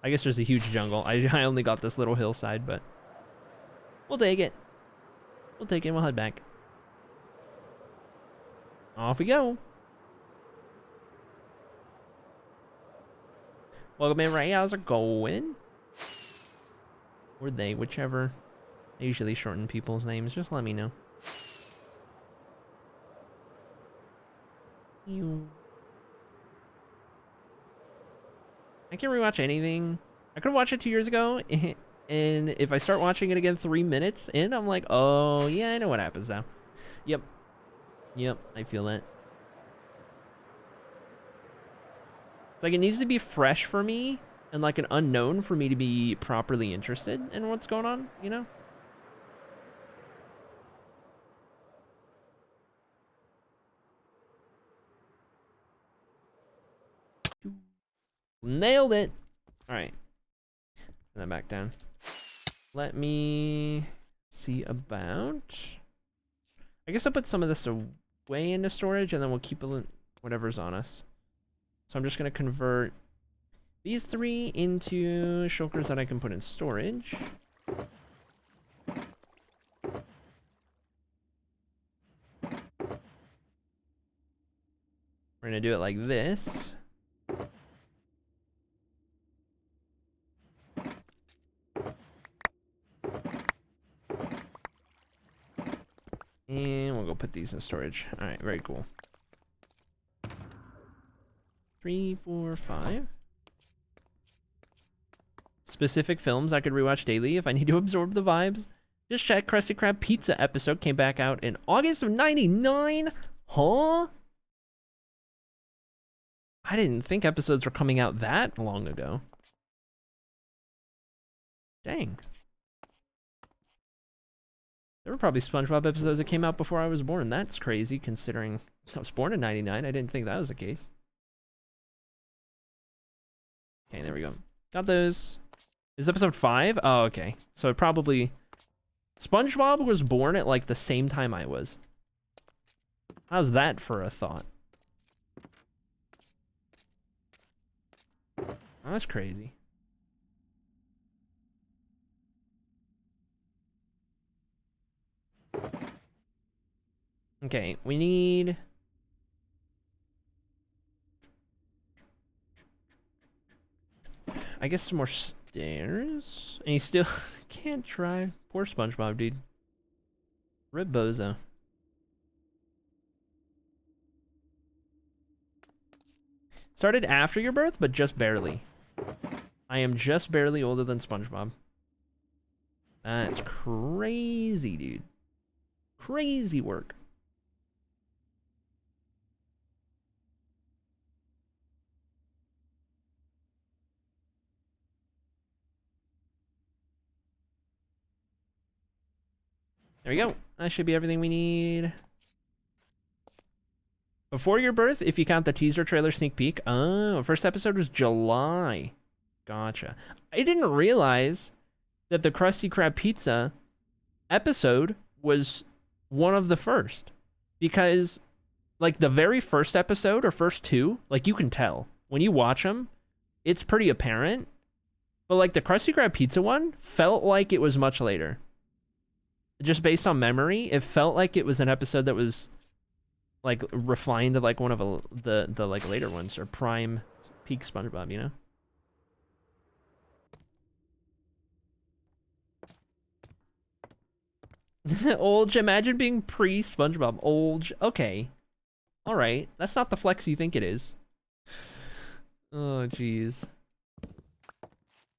[SPEAKER 1] I guess there's a huge jungle. I only got this little hillside, but we'll take it. We'll take it and we'll head back. Off we go. Welcome in, Ray. How's it going? Or they, whichever. I usually shorten people's names. Just let me know. I can't rewatch anything. I could watch it 2 years ago, and if I start watching it again 3 minutes in, I'm like, oh, yeah, I know what happens now. Yep. Yep, I feel that. It's like, it needs to be fresh for me, and like an unknown for me to be properly interested in what's going on, you know? Nailed it. All right. And then back down. Let me see about... I guess I'll put some of this away into storage, and then we'll keep whatever's on us. So I'm just going to convert these 3 into shulkers that I can put in storage. We're going to do it like this. And we'll go put these in storage. All right, very cool. 3, 4, 5. Specific films I could rewatch daily if I need to absorb the vibes. Just check, Krusty Krab Pizza episode came back out in August of '99. Huh? I didn't think episodes were coming out that long ago. Dang. There were probably SpongeBob episodes that came out before I was born. That's crazy, considering I was born in '99. I didn't think that was the case. Okay, there we go. Got those. Is episode 5? Oh, okay. So it probably... SpongeBob was born at, like, the same time I was. How's that for a thought? Oh, that's crazy. Okay, we need... I guess some more stairs? And he still can't drive. Poor SpongeBob, dude. Rip Bozo. Started after your birth, but just barely. I am just barely older than SpongeBob. That's crazy, dude. Crazy work. There we go. That should be everything we need. Before your birth, if you count the teaser trailer sneak peek. Oh, first episode was July. Gotcha. I didn't realize that the Krusty Krab Pizza episode was one of the first. Because, like, the very first episode, or first two, like, you can tell. When you watch them, it's pretty apparent. But, like, the Krusty Krab Pizza one felt like it was much later. Just based on memory, it felt like it was an episode that was, like, refined to, like, one of the like, later ones, or prime peak SpongeBob, you know? Olge, imagine being pre-SpongeBob. Olge, okay. Alright, that's not the flex you think it is. Oh, jeez.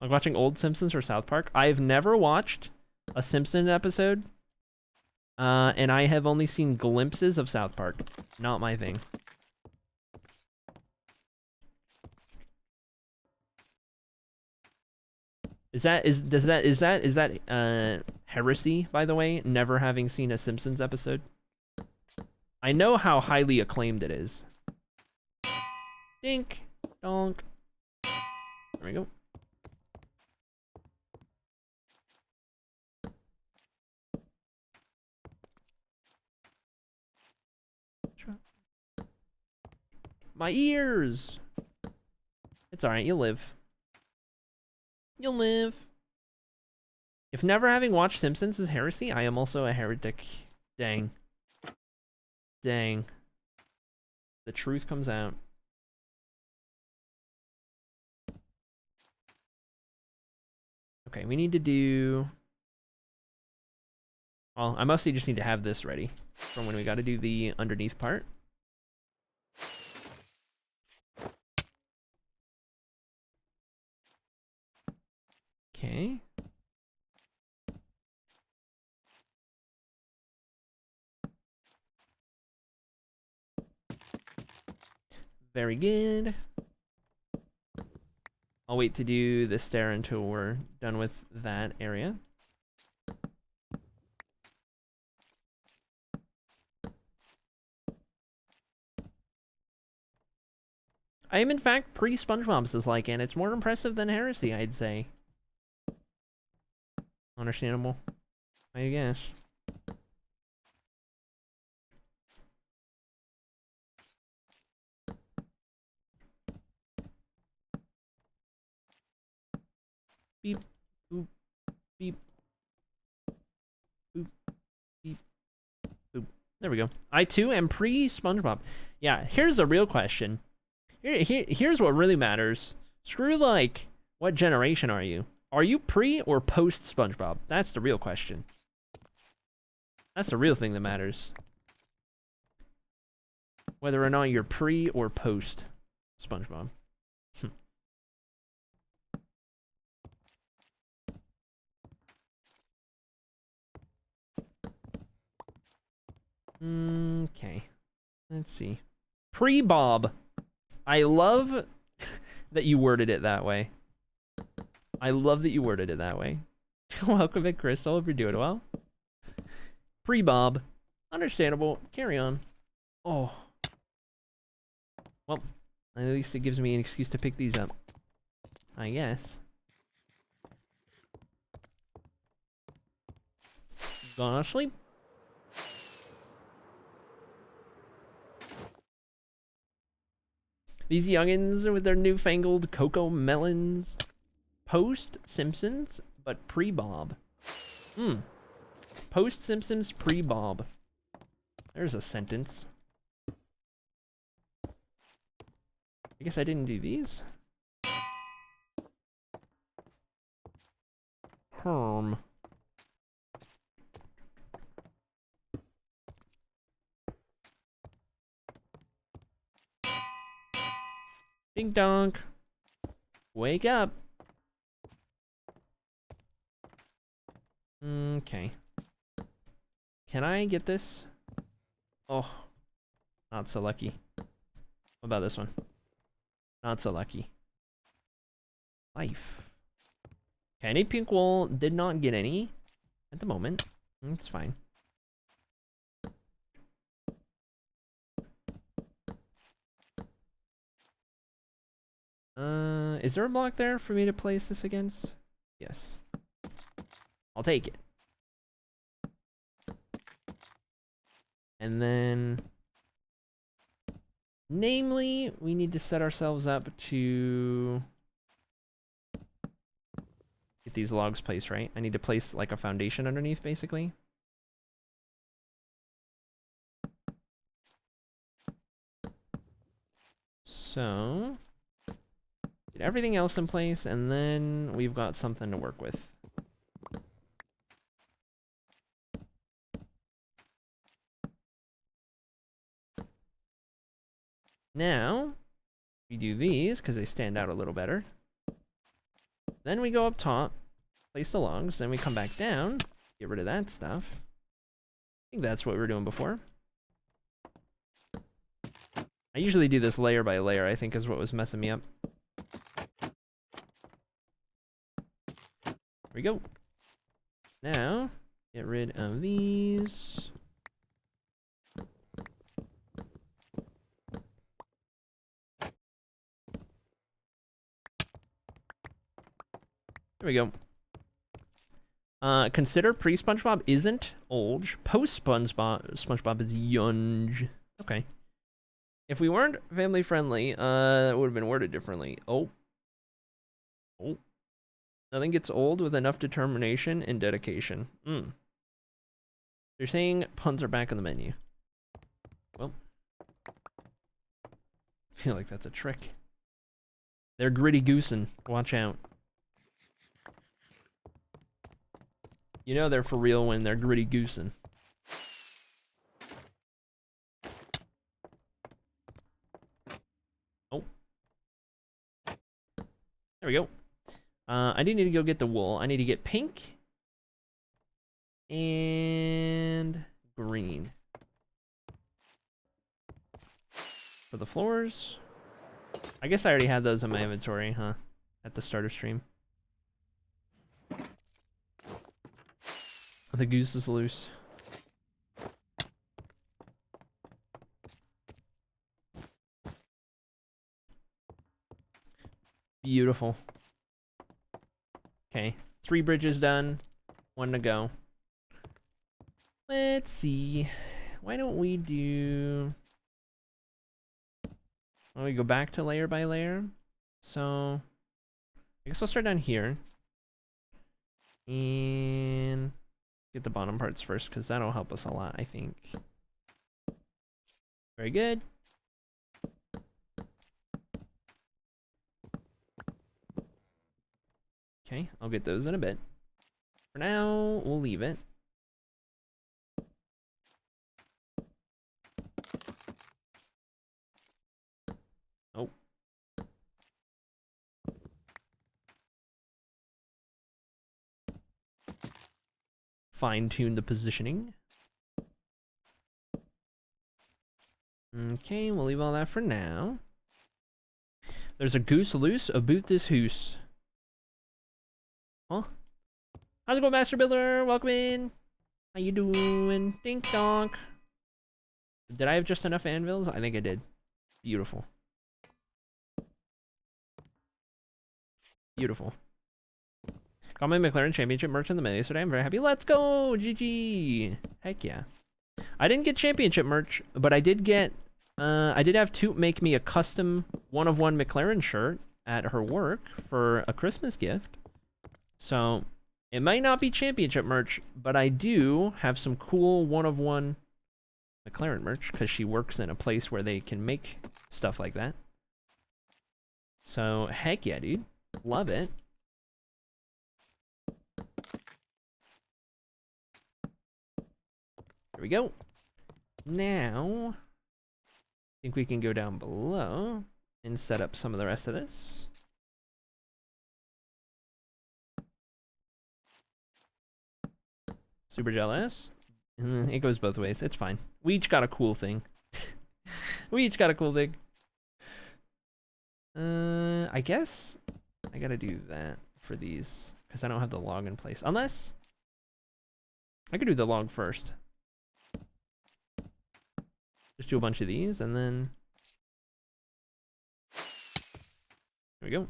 [SPEAKER 1] Like watching old Simpsons or South Park. I've never watched a Simpson episode, and I have only seen glimpses of South Park. Not my thing. Is that heresy, by the way, never having seen a Simpsons episode? I know how highly acclaimed it is. Dink, donk. There we go. My ears! It's alright, you'll live. You'll live. If never having watched Simpsons is heresy, I am also a heretic. Dang. Dang. The truth comes out. Okay, we need to do... Well, I mostly just need to have this ready from when we gotta do the underneath part. Okay. Very good. I'll wait to do the stair until we're done with that area. I am in fact pre-SpongeBob, says like, and it's more impressive than heresy, I'd say. Understandable, I guess. Beep, boop, beep, boop, beep, boop. There we go. I too am pre-SpongeBob. Yeah, here's the real question. Here's what really matters. Screw like, what generation are you? Are you pre or post SpongeBob? That's the real question. That's the real thing that matters. Whether or not you're pre or post SpongeBob. Okay. Let's see. Pre-Bob. I love that you worded it that way. I love that you worded it that way. Welcome back, Crystal. Hope you're doing well. Pre-Bob. Understandable. Carry on. Oh. Well, at least it gives me an excuse to pick these up. I guess. Gonna sleep. These youngins with their newfangled cocoa melons. Post Simpsons, but pre-Bob. Post Simpsons, pre-Bob. There's a sentence. I guess I didn't do these. Herm. Ding donk. Wake up. Okay. Can I get this? Oh, not so lucky. What about this one? Not so lucky. Life. Okay, I need pink wool. Did not get any at the moment. It's fine. Is there a block there for me to place this against? Yes. I'll take it. And then, namely, we need to set ourselves up to get these logs placed, right? I need to place like a foundation underneath, basically. So, get everything else in place, and then we've got something to work with. Now, we do these because they stand out a little better. Then we go up top, place the logs, then we come back down, get rid of that stuff. I think that's what we were doing before. I usually do this layer by layer, I think is what was messing me up. There we go. Now, get rid of these. There we go. Consider pre-SpongeBob isn't old. Post-SpongeBob is young. Okay. If we weren't family friendly, it would have been worded differently. Oh. Nothing gets old with enough determination and dedication. They're saying puns are back on the menu. Well. I feel like that's a trick. They're gritty goosing. Watch out. You know they're for real when they're gritty goosing. Oh. There we go. I do need to go get the wool. I need to get pink and green for the floors. I guess I already had those in my inventory, huh? At the start of stream. The goose is loose. Beautiful. Okay, 3 bridges done. 1 to go. Let's see. Why don't we do... Why don't we go back to layer by layer? So, I guess I'll start down here. And... get the bottom parts first, because that'll help us a lot, I think. Very good. Okay, I'll get those in a bit. For now, we'll leave it. Oh. Fine-tune the positioning. Okay, we'll leave all that for now. There's a goose loose about this hoose. Huh? How's it going, Master Builder? Welcome in. How you doing? Dink donk. Did I have just enough anvils? I think I did. Beautiful. Beautiful. Got my McLaren Championship merch in the mail yesterday. I'm very happy. Let's go! GG! Heck yeah. I didn't get Championship merch, but I did get... I did have to make me a custom one-of-one McLaren shirt at her work for a Christmas gift. So, it might not be Championship merch, but I do have some cool one-of-one McLaren merch, because she works in a place where they can make stuff like that. So, heck yeah, dude. Love it. There we go. Now, I think we can go down below and set up some of the rest of this. Super jealous. It goes both ways. It's fine. We each got a cool thing. We each got a cool thing. I guess I gotta do that for these because I don't have the log in place. Unless I could do the log first. Just do a bunch of these and then there we go.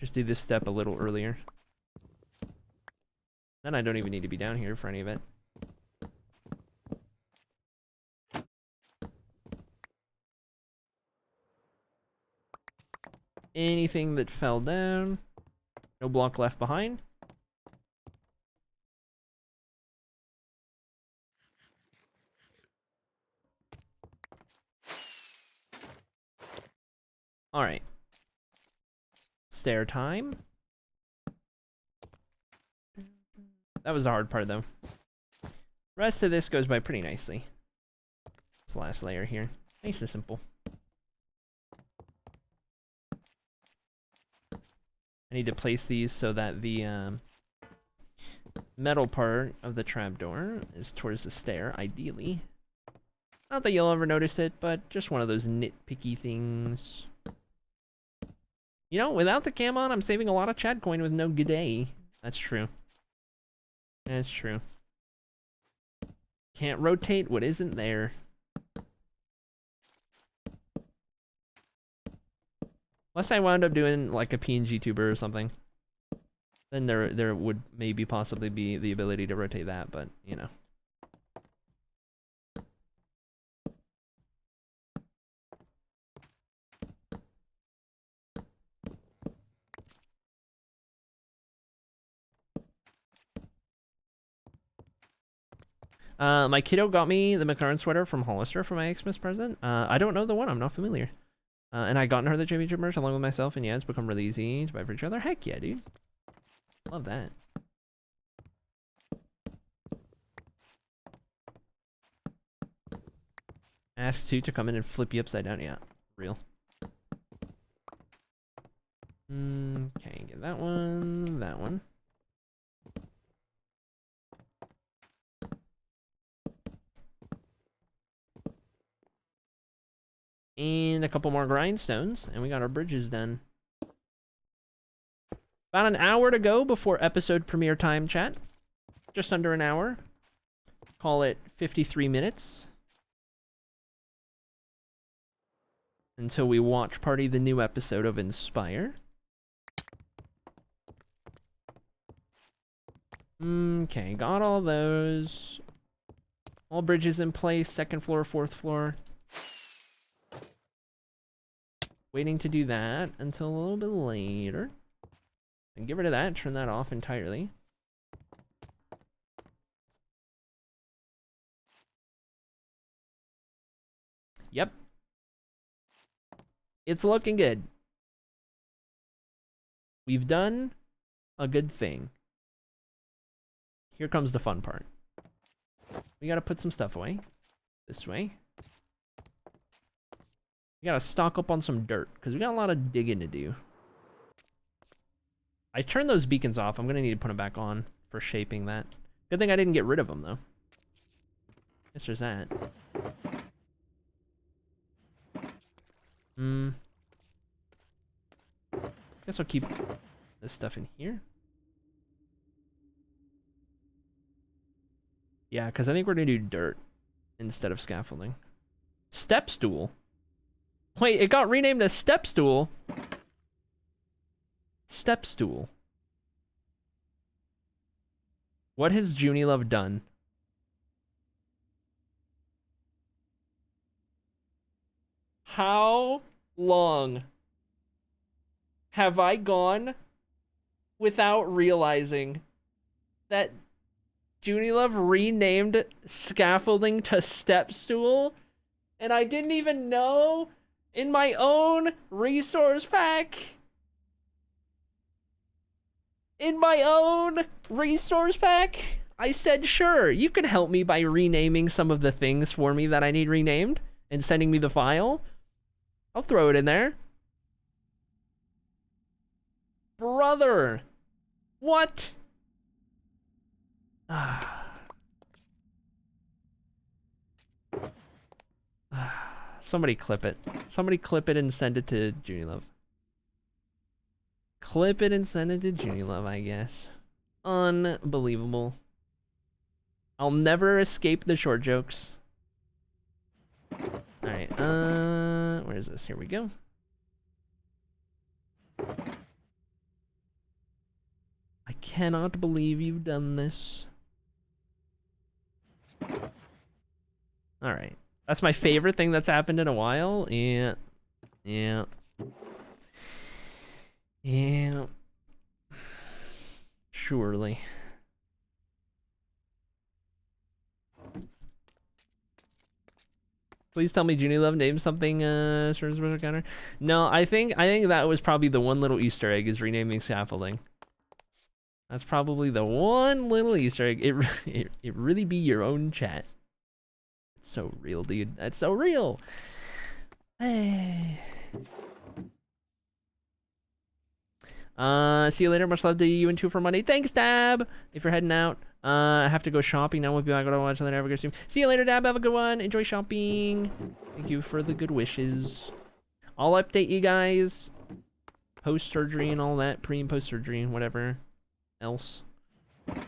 [SPEAKER 1] Just do this step a little earlier. Then I don't even need to be down here for any of it. Anything that fell down. No block left behind. Alright. Stair time. That was the hard part though. Rest of this goes by pretty nicely. This last layer here. Nice and simple. I need to place these so that the metal part of the trapdoor is towards the stair, ideally. Not that you'll ever notice it, but just one of those nitpicky things. You know, without the cam on, I'm saving a lot of Chad coin with no g'day. That's true. That's true. Can't rotate what isn't there. Unless I wound up doing like a PNG tuber or something. Then there would maybe possibly be the ability to rotate that, but you know. My kiddo got me the McLaren sweater from Hollister for my Xmas present. I don't know the one, I'm not familiar. And I gotten her the championship merch along with myself, and yeah, it's become really easy to buy for each other. Heck yeah, dude. Love that. Ask two to come in and flip you upside down. Yeah, real. Okay, get that one, that one. And a couple more grindstones, and we got our bridges done. About an hour to go before episode premiere time, chat. Just under an hour. Call it 53 minutes. Until we watch party the new episode of Inspire. Okay, got all those. All bridges in place, second floor, fourth floor. Waiting to do that until a little bit later. And get rid of that, turn that off entirely. Yep. It's looking good. We've done a good thing. Here comes the fun part. We gotta put some stuff away. This way. We gotta stock up on some dirt, because we got a lot of digging to do. I turned those beacons off. I'm gonna need to put them back on for shaping that. Good thing I didn't get rid of them, though. Guess there's that. Guess I'll keep this stuff in here. Yeah, because I think we're gonna do dirt instead of scaffolding. Step stool. Wait, it got renamed as step stool. Step stool. What has Junie Love done? How long have I gone without realizing that Junie Love renamed scaffolding to step stool, and I didn't even know in my own resource pack? In my own resource pack, I said, sure, you can help me by renaming some of the things for me that I need renamed and sending me the file. I'll throw it in there. Brother, what? Somebody clip it. Somebody clip it and send it to Junie Love. Clip it and send it to Junie Love, I guess. Unbelievable. I'll never escape the short jokes. Alright, where is this? Here we go. I cannot believe you've done this. Alright. That's my favorite thing that's happened in a while. Yeah. Yeah. Yeah. Surely. Please tell me Junie Love named something special counter. No, I think that was probably the one little Easter egg, is renaming scaffolding. That's probably the one little Easter egg. It really be your own chat. It's so real, dude. That's so real. Hey. See you later. Much love to you and two for Monday. Thanks, Dab. If you're heading out, I have to go shopping now. We'll be back. I watch later. Have a good stream. See you later, Dab. Have a good one. Enjoy shopping. Thank you for the good wishes. I'll update you guys post surgery and all that, pre and post surgery and whatever else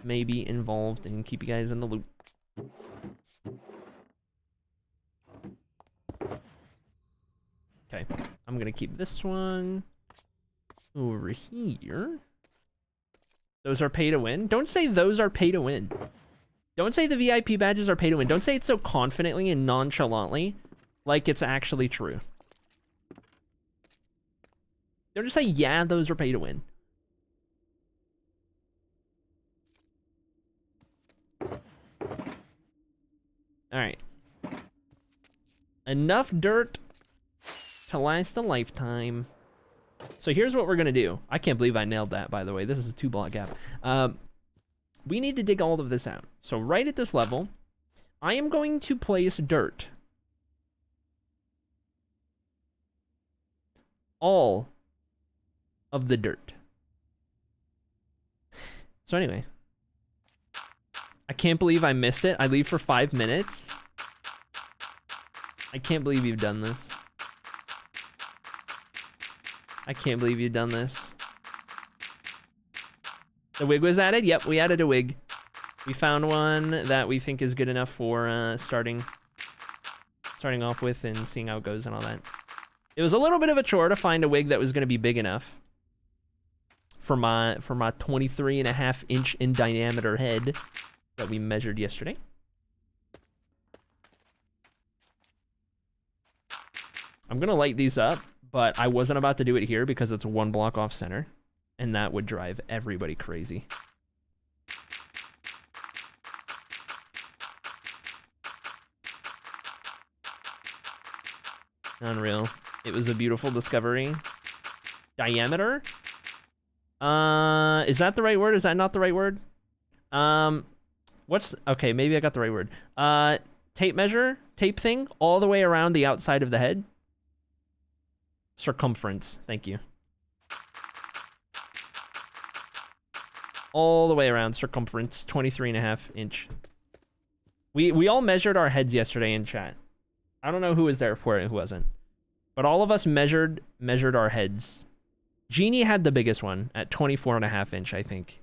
[SPEAKER 1] may be involved, and keep you guys in the loop. Okay, I'm gonna keep this one over here. Those are pay to win. Don't say those are pay to win. Don't say the VIP badges are pay to win. Don't say it so confidently and nonchalantly, like it's actually true. Don't just say, yeah, those are pay to win. Alright. Enough dirt to last a lifetime. So here's what we're gonna do. I can't believe I nailed that, by the way. This is a 2-block gap. We need to dig all of this out. So right at this level, I am going to place dirt. All of the dirt. So anyway. I can't believe I missed it. I leave for 5 minutes. I can't believe you've done this. I can't believe you've done this. The wig was added? Yep, we added a wig. We found one that we think is good enough for starting off with and seeing how it goes and all that. It was a little bit of a chore to find a wig that was going to be big enough for my 23.5 inch in diameter head that we measured yesterday. I'm gonna light these up, but I wasn't about to do it here because it's 1 block off center, and that would drive everybody crazy. Unreal. It was a beautiful discovery. Diameter? Is that the right word? Is that not the right word? Okay, maybe I got the right word. Tape measure, tape thing, all the way around the outside of the head. Circumference, thank you. All the way around, circumference, 23.5 inch. We all measured our heads yesterday in chat. I don't know who was there for it and who wasn't. But all of us measured our heads. Genie had the biggest one at 24.5 inch, I think.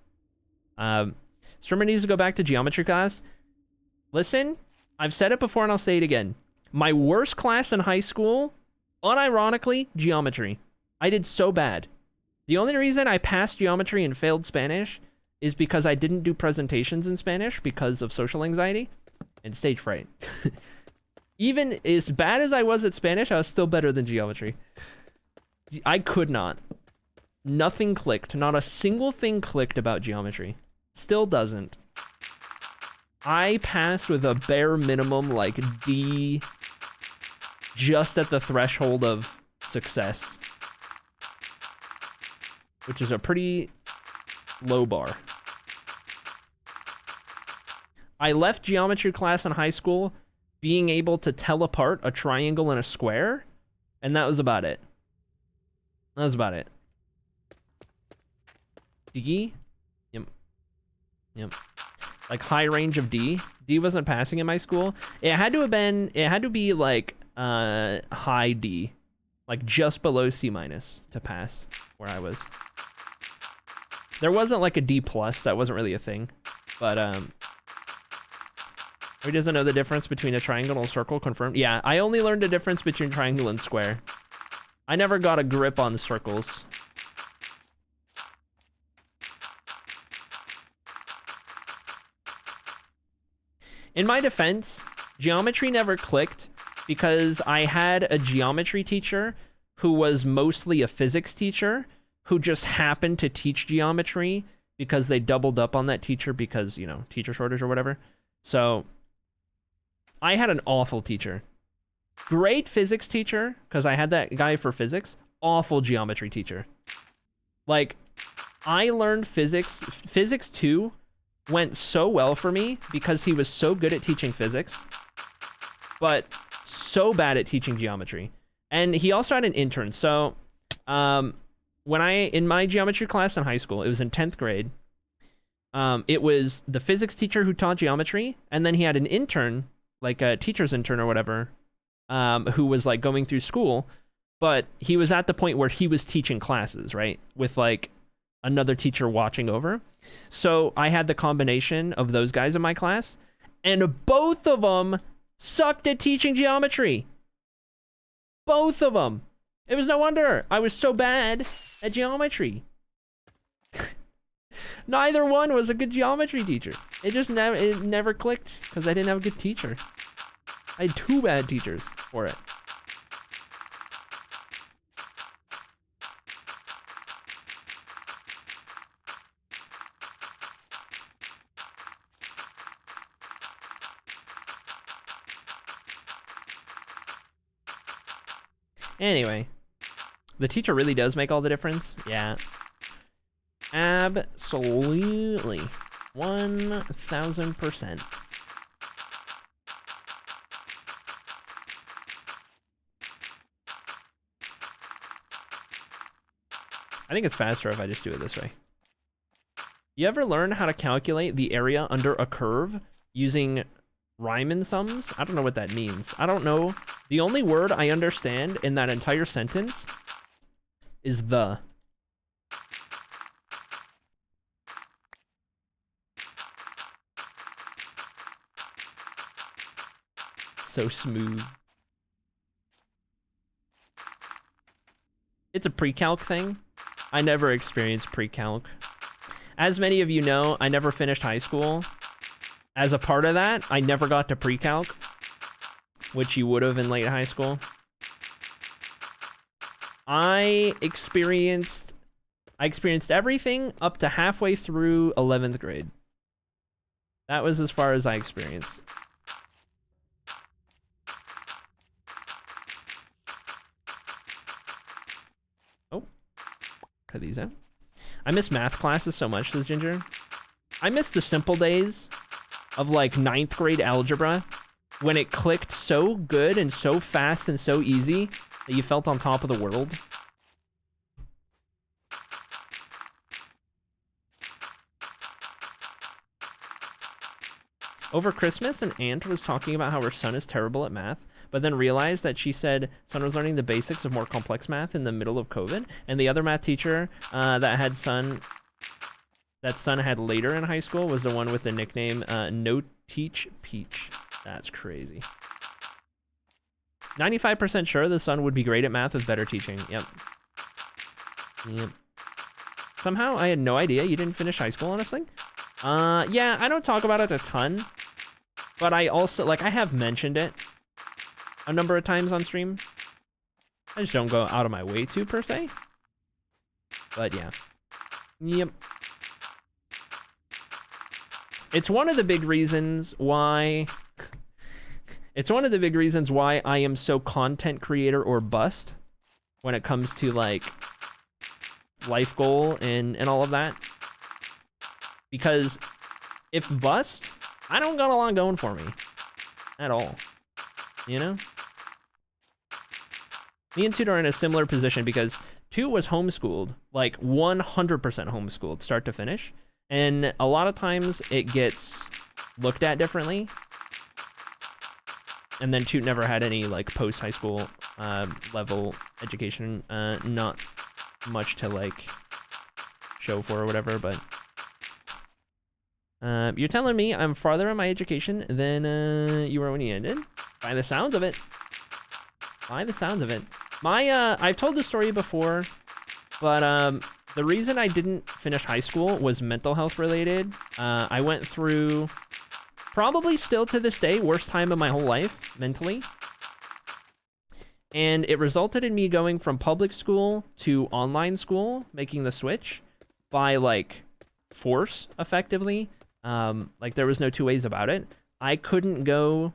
[SPEAKER 1] Streamer needs to go back to geometry class. Listen, I've said it before and I'll say it again. My worst class in high school, unironically, geometry. I did so bad. The only reason I passed geometry and failed Spanish is because I didn't do presentations in Spanish because of social anxiety and stage fright. Even as bad as I was at Spanish, I was still better than geometry. I could not. Nothing clicked. Not a single thing clicked about geometry. Still doesn't. I passed with a bare minimum, like, D, just at the threshold of success, which is a pretty low bar. I left geometry class in high school being able to tell apart a triangle and a square, and that was about it. That was about it. D? Yep. Like high range of D. D wasn't passing in my school. It had to be like high D. Like just below C- to pass where I was. There wasn't like a D+, that wasn't really a thing. But who doesn't know the difference between a triangle and a circle? Confirmed. Yeah, I only learned the difference between triangle and square. I never got a grip on circles. In my defense, geometry never clicked because I had a geometry teacher who was mostly a physics teacher who just happened to teach geometry because they doubled up on that teacher because, you know, teacher shortage or whatever. So I had an awful teacher. Great physics teacher, because I had that guy for physics. Awful geometry teacher. Like, I learned physics. Physics 2 went so well for me because he was so good at teaching physics, but so bad at teaching geometry. And he also had an intern. So in my geometry class in high school, it was in 10th grade. It was the physics teacher who taught geometry, and then he had an intern, like a teacher's intern or whatever, who was like going through school, but he was at the point where he was teaching classes, right? With like another teacher watching over. So I had the combination of those guys in my class, and both of them sucked at teaching geometry. Both of them. It was no wonder I was so bad at geometry. Neither one was a good geometry teacher. It never clicked because I didn't have a good teacher. I had 2 bad teachers for it. Anyway, the teacher really does make all the difference. Yeah. Absolutely. 1000%. I think it's faster if I just do it this way. You ever learn how to calculate the area under a curve using Riemann sums? I don't know what that means. I don't know. The only word I understand in that entire sentence is the. So smooth. It's a pre-calc thing. I never experienced pre-calc. As many of you know, I never finished high school. As a part of that, I never got to pre-calc, which you would have in late high school. I experienced everything up to halfway through 11th grade. That was as far as I experienced. Oh, cut these out. I miss math classes so much, says Ginger. I miss the simple days of like 9th grade algebra when it clicked so good and so fast and so easy that you felt on top of the world. Over Christmas, an aunt was talking about how her son is terrible at math, but then realized that she said son was learning the basics of more complex math in the middle of COVID, and the other math teacher that son had later in high school was the one with the nickname No Teach Peach. That's crazy. 95% sure the son would be great at math with better teaching. Yep. Yep. Somehow I had no idea you didn't finish high school, honestly. Yeah, I don't talk about it a ton, but I also, like, I have mentioned it a number of times on stream. I just don't go out of my way to, per se. But yeah. Yep. It's one of the big reasons why... It's one of the big reasons why I am so content creator or bust when it comes to, like, life goal and all of that. Because if bust, I don't got a lot going for me. At all. You know? Me and Toot are in a similar position because Toot was homeschooled, like 100% homeschooled, start to finish. And a lot of times it gets looked at differently. And then Toot never had any, like, post-high school level education. Not much to, like, show for or whatever, but... you're telling me I'm farther in my education than you were when you ended? By the sounds of it. By the sounds of it. I've told this story before, but the reason I didn't finish high school was mental health related. I went through, probably still to this day, worst time of my whole life, mentally. And it resulted in me going from public school to online school, making the switch by, like, force, effectively. Like, there was no two ways about it. I couldn't go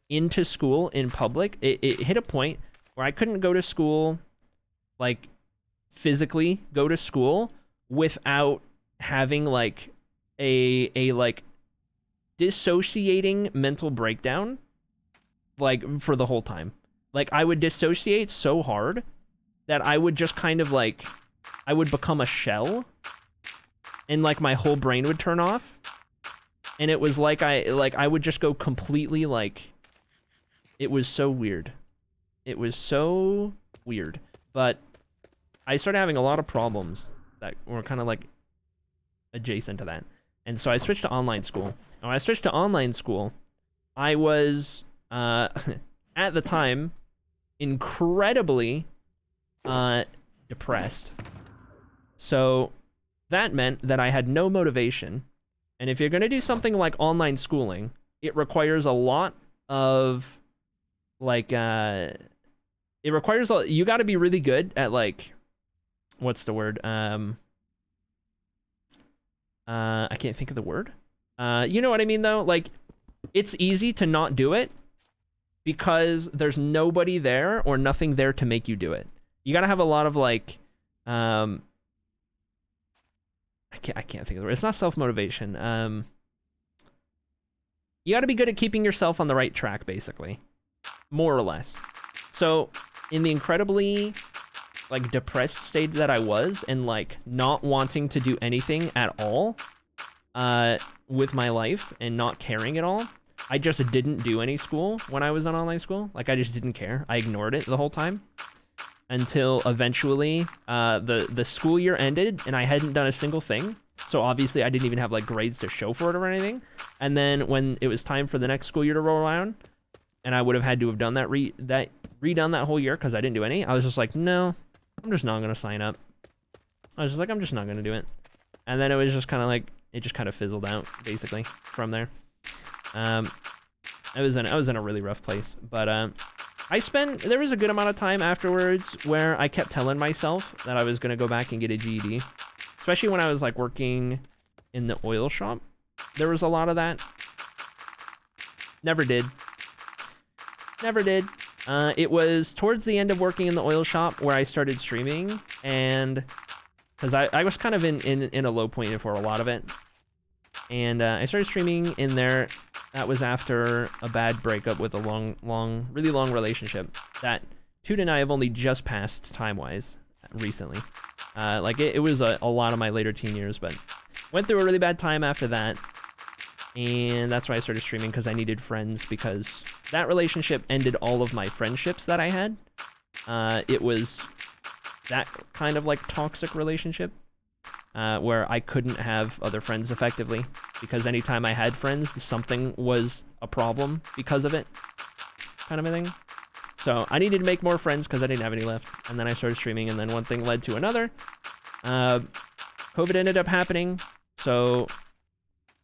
[SPEAKER 1] into school in public. It hit a point where I couldn't go to school, like, physically go to school without having, like, a like, dissociating mental breakdown, like, for the whole time. Like, I would dissociate so hard that I would just kind of, like, I would become a shell, and, like, my whole brain would turn off. And it was like I would just go completely, like, it was so weird. It was so weird. But I started having a lot of problems that were kind of, like, adjacent to that. And so I switched to online school. And when I switched to online school, I was, at the time, incredibly depressed. So that meant that I had no motivation. And if you're going to do something like online schooling, it requires a lot of, like, it requires, you got to be really good at, like, what's the word? I can't think of the word. You know what I mean, though? Like, it's easy to not do it because there's nobody there or nothing there to make you do it. You got to have a lot of, like, I can't think of the word. It's not self-motivation. You got to be good at keeping yourself on the right track, basically. More or less. So, in the incredibly, like, depressed state that I was, and, like, not wanting to do anything at all with my life, and not caring at all, I just didn't do any school when I was on online school. Like, I just didn't care. I ignored it the whole time. Until eventually, the school year ended, and I hadn't done a single thing. So obviously, I didn't even have, like, grades to show for it or anything. And then when it was time for the next school year to roll around, and I would have had to have done that redone that whole year because I didn't do any, I was just like, no, I'm just not gonna sign up. I was just like, I'm just not gonna do it. And then it was just kind of like, it just kind of fizzled out, basically, from there. I was in a really rough place, but there was a good amount of time afterwards where I kept telling myself that I was gonna go back and get a GED, especially when I was, like, working in the oil shop. There was a lot of that. Never did. It was towards the end of working in the oil shop where I started streaming, and because I was kind of in a low point for a lot of it, and I started streaming in there. That was after a bad breakup with a really long relationship that Toot and I have only just passed time-wise recently. Like, it was a lot of my later teen years, but went through a really bad time after that. And that's why I started streaming, because I needed friends, because that relationship ended all of my friendships that I had. It was that kind of, like, toxic relationship, where I couldn't have other friends effectively, because anytime I had friends, something was a problem because of it, kind of a thing. So I needed to make more friends because I didn't have any left. And then I started streaming, and then one thing led to another. COVID ended up happening, so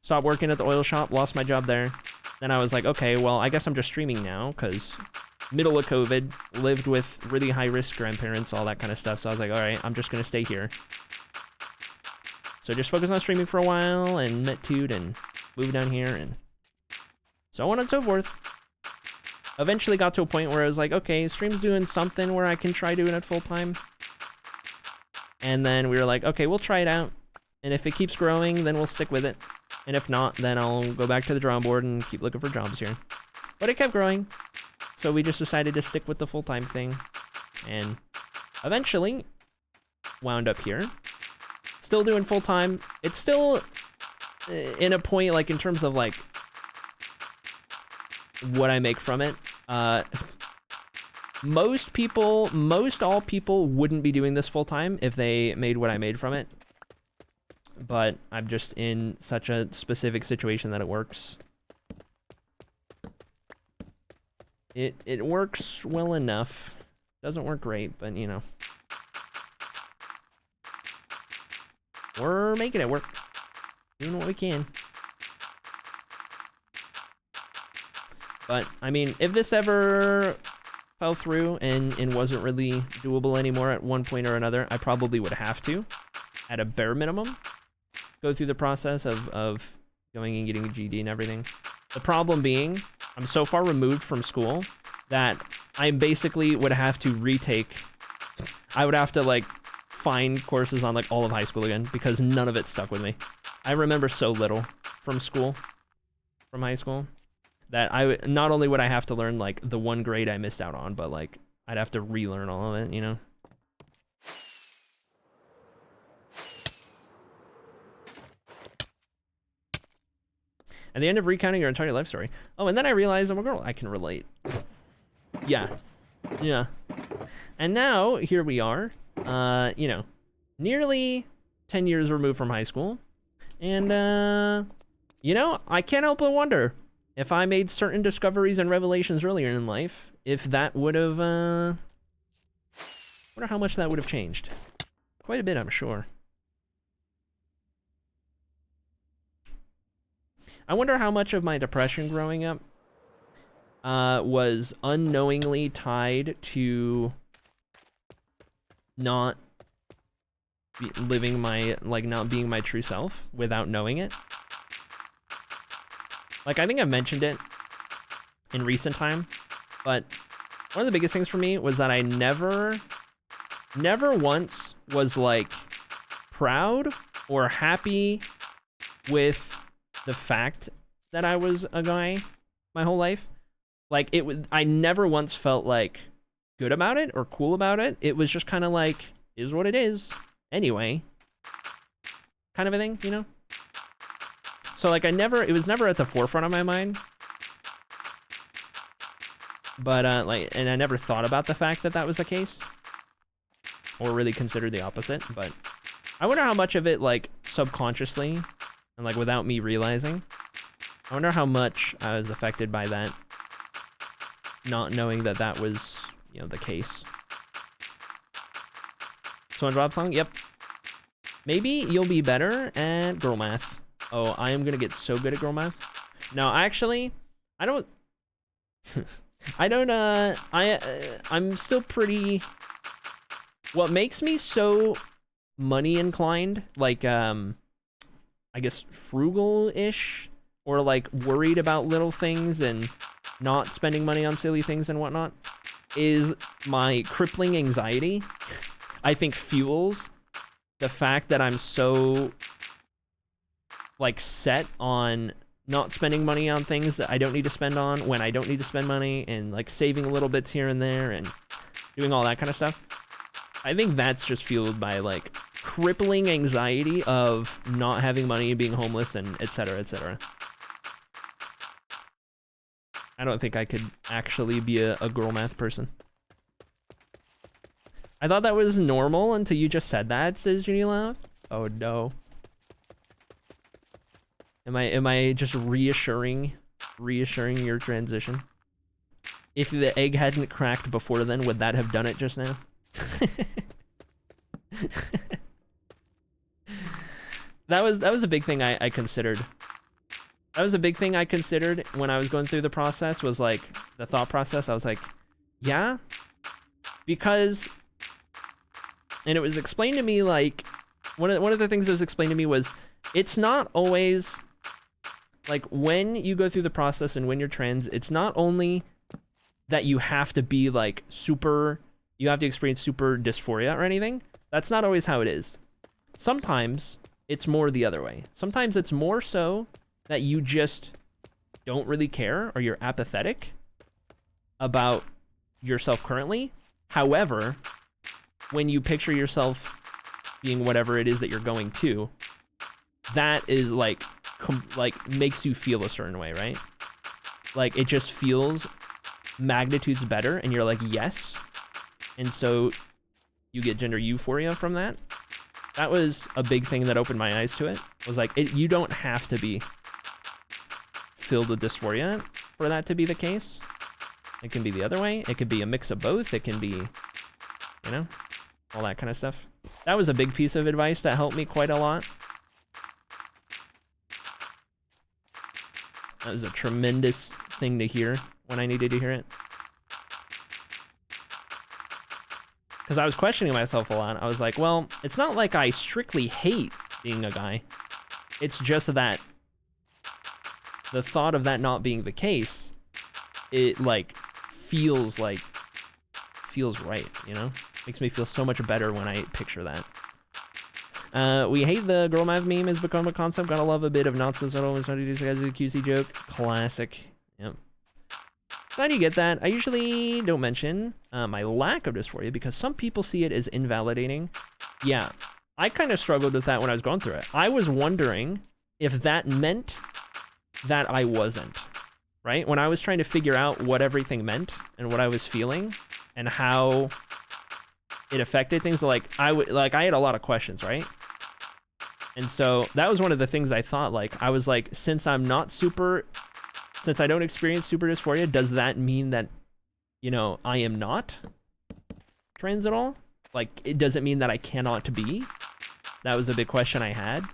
[SPEAKER 1] stopped working at the oil shop, lost my job there. Then I was like, okay, well, I guess I'm just streaming now, because middle of COVID, lived with really high-risk grandparents, all that kind of stuff. So I was like, all right, I'm just going to stay here. So just focus on streaming for a while, and met Toot, and moved down here, and so on and so forth. Eventually got to a point where I was like, okay, stream's doing something where I can try doing it full-time. And then we were like, okay, we'll try it out. And if it keeps growing, then we'll stick with it. And if not, then I'll go back to the drawing board and keep looking for jobs here. But it kept growing. So we just decided to stick with the full-time thing. And eventually wound up here. Still doing full-time. It's still in a point, like, in terms of, like, what I make from it. Most all people wouldn't be doing this full-time if they made what I made from it. But I'm just in such a specific situation that it works. It works well enough. Doesn't work great, but you know. We're making it work. Doing what we can. But, I mean, if this ever fell through and wasn't really doable anymore at one point or another, I probably would have to, at a bare minimum, go through the process of going and getting a GED and everything. The problem being, I'm so far removed from school that I basically would have to retake. I would have to, like, find courses on, like, all of high school again, because none of it stuck with me. I remember so little from high school, that not only would I have to learn, like, the one grade I missed out on, but, like, I'd have to relearn all of it, you know? At the end of recounting your entire life story. Oh, and then I realized I'm a girl. I can relate. Yeah. Yeah. And now, here we are, you know, nearly 10 years removed from high school. And, you know, I can't help but wonder if I made certain discoveries and revelations earlier in life, if that would have, wonder how much that would have changed. Quite a bit, I'm sure. I wonder how much of my depression growing up was unknowingly tied to not living my, like, not being my true self without knowing it. Like, I think I've mentioned it in recent time, but one of the biggest things for me was that I never once was, like, proud or happy with the fact that I was a guy my whole life. Like, I never once felt, like, good about it or cool about it. It was just kind of like, is what it is anyway, kind of a thing, you know? So, like, it was never at the forefront of my mind. But, like, and I never thought about the fact that that was the case. Or really considered the opposite, but I wonder how much of it, like, subconsciously, and, like, without me realizing, I wonder how much I was affected by that, not knowing that that was, you know, the case. SpongeBob song? Yep. Maybe you'll be better at girl math. Oh, I am gonna get so good at girl math. No, actually, I don't... I'm still pretty... What makes me so money inclined, like, I guess frugal-ish, or, like, worried about little things and not spending money on silly things and whatnot, is my crippling anxiety. I think fuels the fact that I'm so, like, set on not spending money on things that I don't need to spend on when I don't need to spend money, and, like, saving little bits here and there and doing all that kind of stuff. I think that's just fueled by, like, crippling anxiety of not having money, being homeless, and etc., etc. I don't think I could actually be a girl math person. I thought that was normal until you just said that, says Junie Loud. Oh no. Am I just reassuring your transition? if the egg hadn't cracked before then, would that have done it just now? That was a big thing I considered. That was a big thing I considered when I was going through the process, was like the thought process. I was like, yeah, because, and it was explained to me, like, one of the things that was explained to me was, it's not always, like, when you go through the process and when you're trans, it's not only that you have to be, like, you have to experience super dysphoria or anything. That's not always how it is. Sometimes it's more the other way. Sometimes it's more so that you just don't really care, or you're apathetic about yourself currently. However, when you picture yourself being whatever it is that you're going to, that is like makes you feel a certain way, right? Like, it just feels magnitudes better, and you're like, yes. And so you get gender euphoria from that. That was a big thing that opened my eyes to it. Was like, you don't have to be filled with dysphoria for that to be the case. It can be the other way. It could be a mix of both. It can be, you know, all that kind of stuff. That was a big piece of advice that helped me quite a lot. That was a tremendous thing to hear when I needed to hear it. Because I was questioning myself a lot. I was like, well, it's not like I strictly hate being a guy. It's just that the thought of that not being the case, it, like, feels right, you know? Makes me feel so much better when I picture that. We hate the girl math meme has become a concept. Gotta love a bit of not so subtle when starting to do this as a QC joke. Classic. Yep. Glad you get that. I usually don't mention my lack of dysphoria because some people see it as invalidating. Yeah, I kind of struggled with that when I was going through it. I was wondering if that meant that I wasn't, right? When I was trying to figure out what everything meant and what I was feeling and how it affected things, like I had a lot of questions, right? And so that was one of the things I thought, like, I was like, since I don't experience super dysphoria, does that mean that, you know, I am not trans at all? Like, it doesn't mean that I cannot be. That was a big question I had.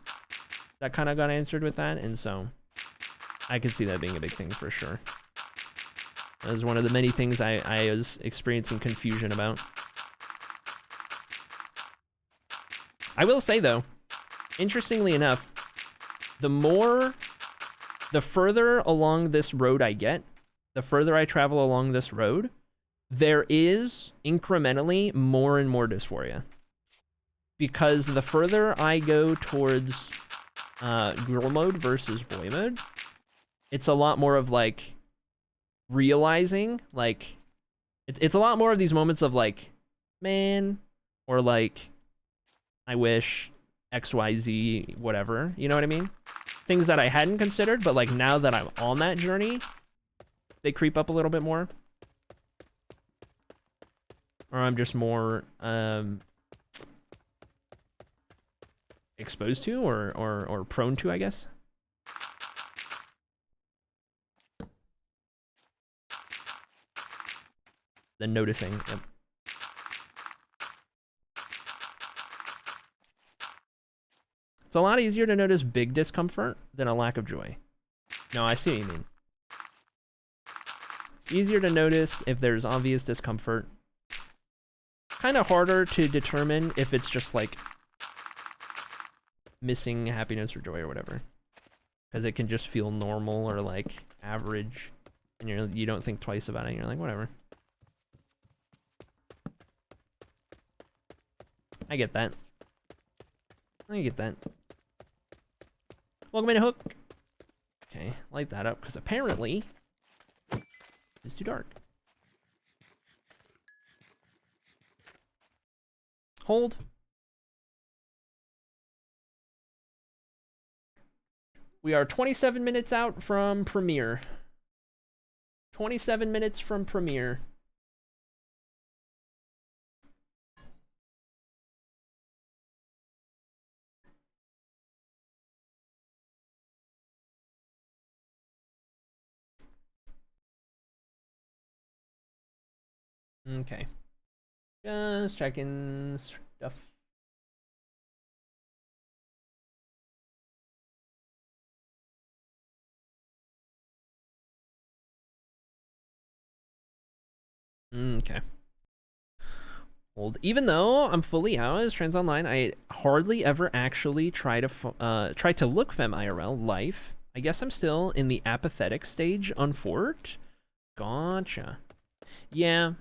[SPEAKER 1] That kind of got answered with that, and so I could see that being a big thing for sure. That was one of the many things I was experiencing confusion about. I will say, though, interestingly enough, the further along this road I get, the further I travel along this road, there is incrementally more and more dysphoria. Because the further I go towards girl mode versus boy mode, it's a lot more of, like, realizing, like, it's a lot more of these moments of, like, man, or, like, I wish, XYZ, whatever, you know what I mean? Things that I hadn't considered, but, like, now that I'm on that journey, they creep up a little bit more. Or I'm just more exposed to, or prone to, I guess. Than noticing. Yep. It's a lot easier to notice big discomfort than a lack of joy. No, I see what you mean. It's easier to notice if there's obvious discomfort. Kind of harder to determine if it's just, like, missing happiness or joy or whatever. Because it can just feel normal or, like, average. And you don't think twice about it. You're like, whatever. I get that. I get that. Welcome in, Hook. Okay, light that up, because apparently it's too dark. Hold. We are 27 minutes out from premiere. 27 minutes from premiere. Okay. Just checking stuff. Okay. Old. Even though I'm fully out as trans online, I hardly ever actually try to look fem IRL life. I guess I'm still in the apathetic stage on Fort. Gotcha. Yeah.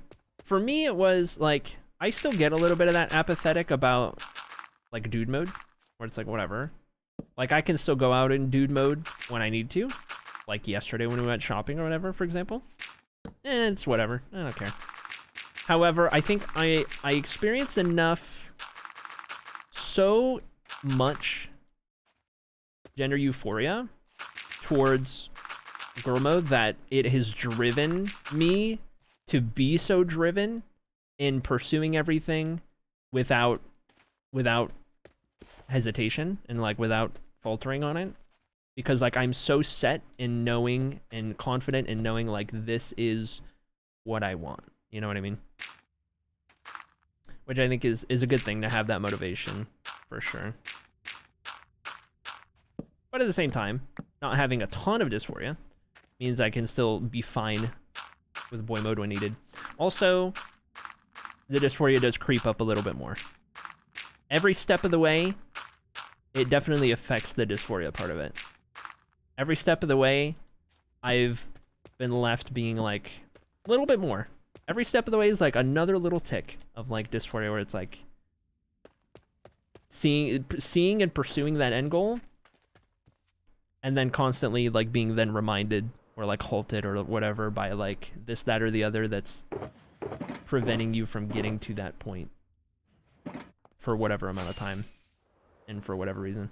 [SPEAKER 1] For me, it was like I still get a little bit of that apathetic about like dude mode, where it's like whatever. Like I can still go out in dude mode when I need to, like yesterday when we went shopping or whatever, for example. It's whatever. I don't care. However, I think I experienced enough, so much gender euphoria towards girl mode that it has driven me to be so driven in pursuing everything without hesitation and like without faltering on it, because like I'm so set in knowing and confident in knowing like this is what I want. You know what I mean? Which I think is a good thing to have that motivation, for sure. But at the same time, not having a ton of dysphoria means I can still be fine with boy mode when needed. Also, the dysphoria does creep up a little bit more. Every step of the way, it definitely affects the dysphoria part of it. Every step of the way, I've been left being like a little bit more. Every step of the way is like another little tick of like dysphoria where it's like seeing and pursuing that end goal, and then constantly like being then reminded or like halted or whatever by like this, that, or the other that's preventing you from getting to that point for whatever amount of time and for whatever reason.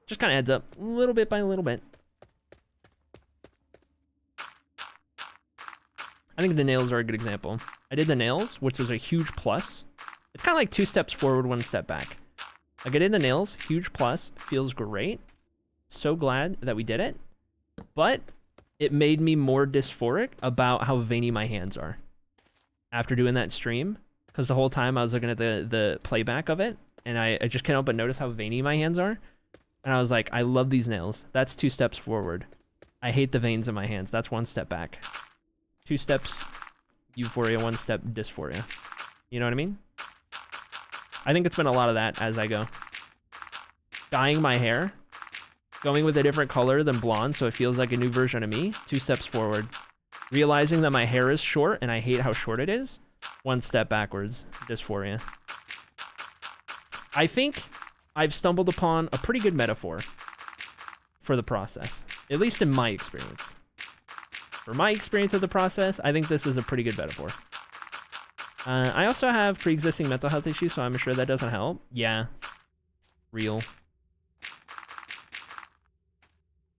[SPEAKER 1] Just kind of adds up little bit by little bit. I think the nails are a good example. I did the nails, which is a huge plus. It's kind of like 2 steps forward, 1 step back. Like I did the nails, huge plus, feels great. So glad that we did it. But it made me more dysphoric about how veiny my hands are after doing that stream. Because the whole time I was looking at the playback of it, and I just can't help but notice how veiny my hands are. And I was like, I love these nails. That's 2 steps forward. I hate the veins in my hands. That's 1 step back. 2 steps euphoria, 1 step dysphoria. You know what I mean? I think it's been a lot of that as I go. Dyeing my hair, going with a different color than blonde so it feels like a new version of me, 2 steps forward. Realizing that my hair is short and I hate how short it is, 1 step backwards, dysphoria. I think I've stumbled upon a pretty good metaphor for the process, at least in my experience. For my experience of the process, I think this is a pretty good metaphor. I also have pre-existing mental health issues, so I'm sure that doesn't help. Yeah. Real.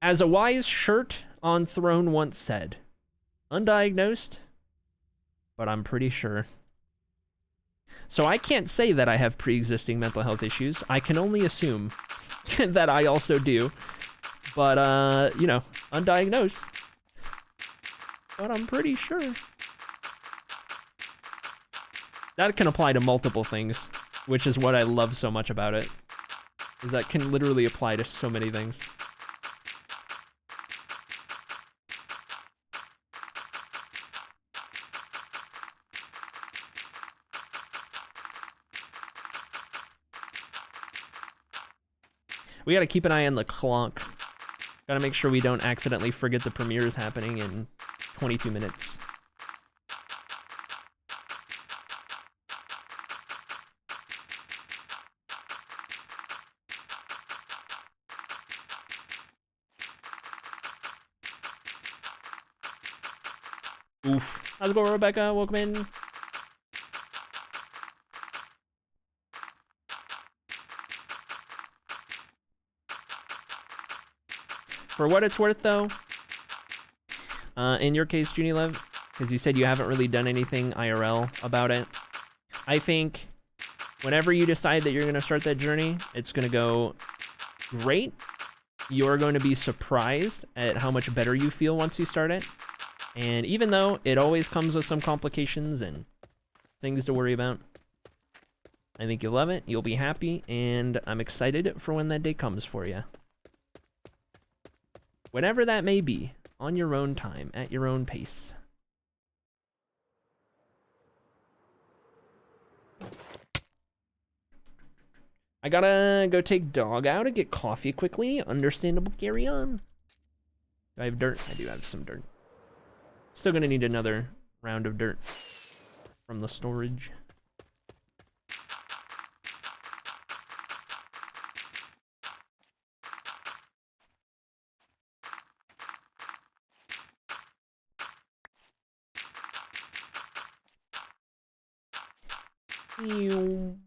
[SPEAKER 1] As a wise shirt on throne once said, undiagnosed, but I'm pretty sure. So I can't say that I have pre-existing mental health issues. I can only assume that I also do. But, you know, undiagnosed. But I'm pretty sure. That can apply to multiple things, which is what I love so much about it. Is that can literally apply to so many things. We gotta keep an eye on the clock. Gotta make sure we don't accidentally forget the premiere is happening in 22 minutes. Oof. How's it going, Rebecca? Welcome in. For what it's worth, though, in your case, Junie Lev, because you said you haven't really done anything IRL about it, I think whenever you decide that you're going to start that journey, it's going to go great. You're going to be surprised at how much better you feel once you start it. And even though it always comes with some complications and things to worry about, I think you'll love it, you'll be happy, and I'm excited for when that day comes for you. Whenever that may be, on your own time, at your own pace. I gotta go take dog out and get coffee quickly. Understandable, carry on. Do I have dirt? I do have some dirt. Still gonna need another round of dirt from the storage. Ew.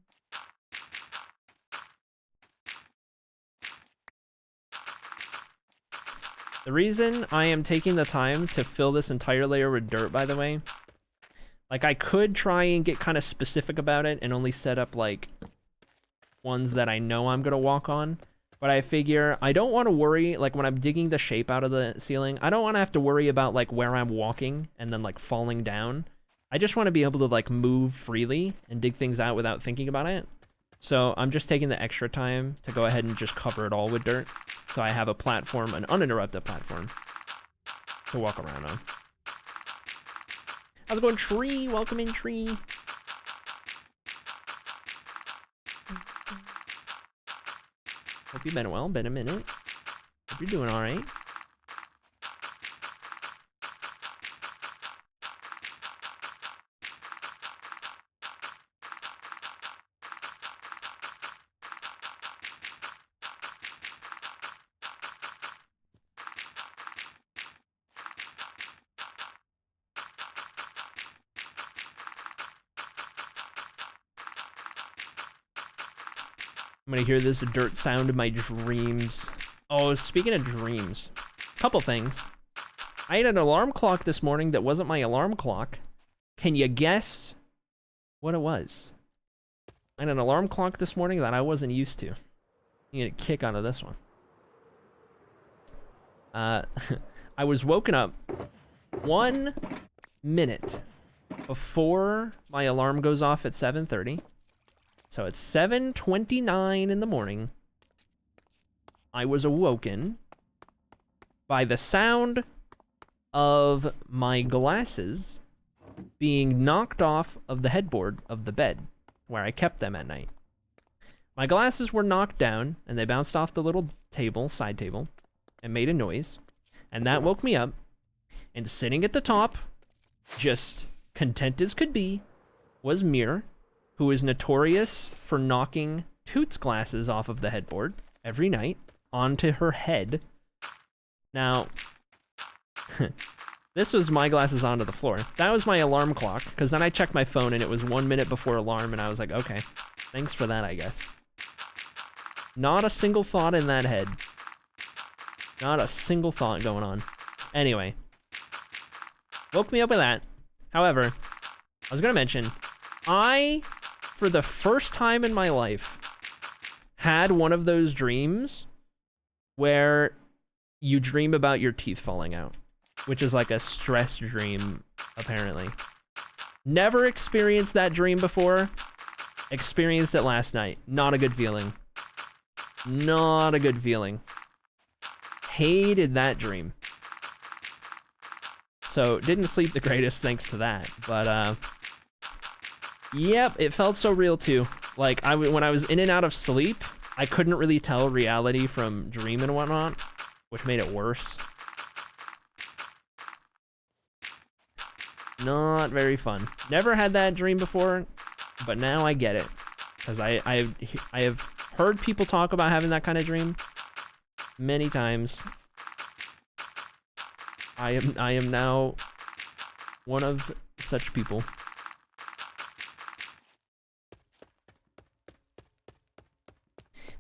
[SPEAKER 1] The reason I am taking the time to fill this entire layer with dirt, by the way, like I could try and get kind of specific about it and only set up like ones that I know I'm gonna walk on, but I figure I don't want to worry, like when I'm digging the shape out of the ceiling, I don't want to have to worry about like where I'm walking and then like falling down. I just want to be able to like move freely and dig things out without thinking about it. So I'm just taking the extra time to go ahead and just cover it all with dirt. So I have a platform, an uninterrupted platform to walk around on. How's it going, Tree? Welcome in, Tree. Hope you've been well, been a minute. Hope you're doing all right. I'm gonna hear this dirt sound in my dreams. Oh, speaking of dreams, couple things. I had an alarm clock this morning that wasn't my alarm clock. Can you guess what it was? I had an alarm clock this morning that I wasn't used to. You get a kick out of this one. I was woken up 1 minute before my alarm goes off at 7:30. So it's 7:29 in the morning. I was awoken by the sound of my glasses being knocked off of the headboard of the bed where I kept them at night. My glasses were knocked down and they bounced off the little table, side table, and made a noise. And that woke me up. And sitting at the top, just content as could be, was Mir, who is notorious for knocking Toot's glasses off of the headboard every night onto her head. Now, this was my glasses onto the floor. That was my alarm clock, because then I checked my phone and it was 1 minute before alarm, and I was like, okay, thanks for that, I guess. Not a single thought in that head. Not a single thought going on. Anyway, woke me up with that. However, I was going to mention, for the first time in my life, had one of those dreams where you dream about your teeth falling out, which is like a stress dream, apparently. Never experienced that dream before. Experienced it last night. Not a good feeling. Not a good feeling. Hated that dream. So, didn't sleep the greatest thanks to that, but, yep, it felt so real too. Like, when I was in and out of sleep, I couldn't really tell reality from dream and whatnot, which made it worse. Not very fun. Never had that dream before, but now I get it. Because I have heard people talk about having that kind of dream many times. I am now one of such people.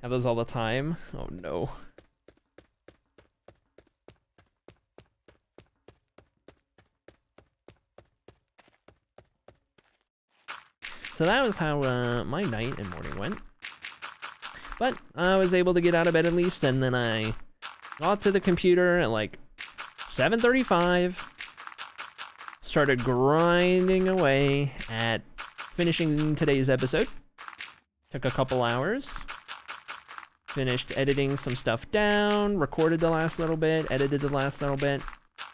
[SPEAKER 1] Have those all the time? Oh no. So that was how my night and morning went. But I was able to get out of bed at least, and then I got to the computer at like 7:35, started grinding away at finishing today's episode. Took a couple hours. Finished editing some stuff down, recorded the last little bit, edited the last little bit,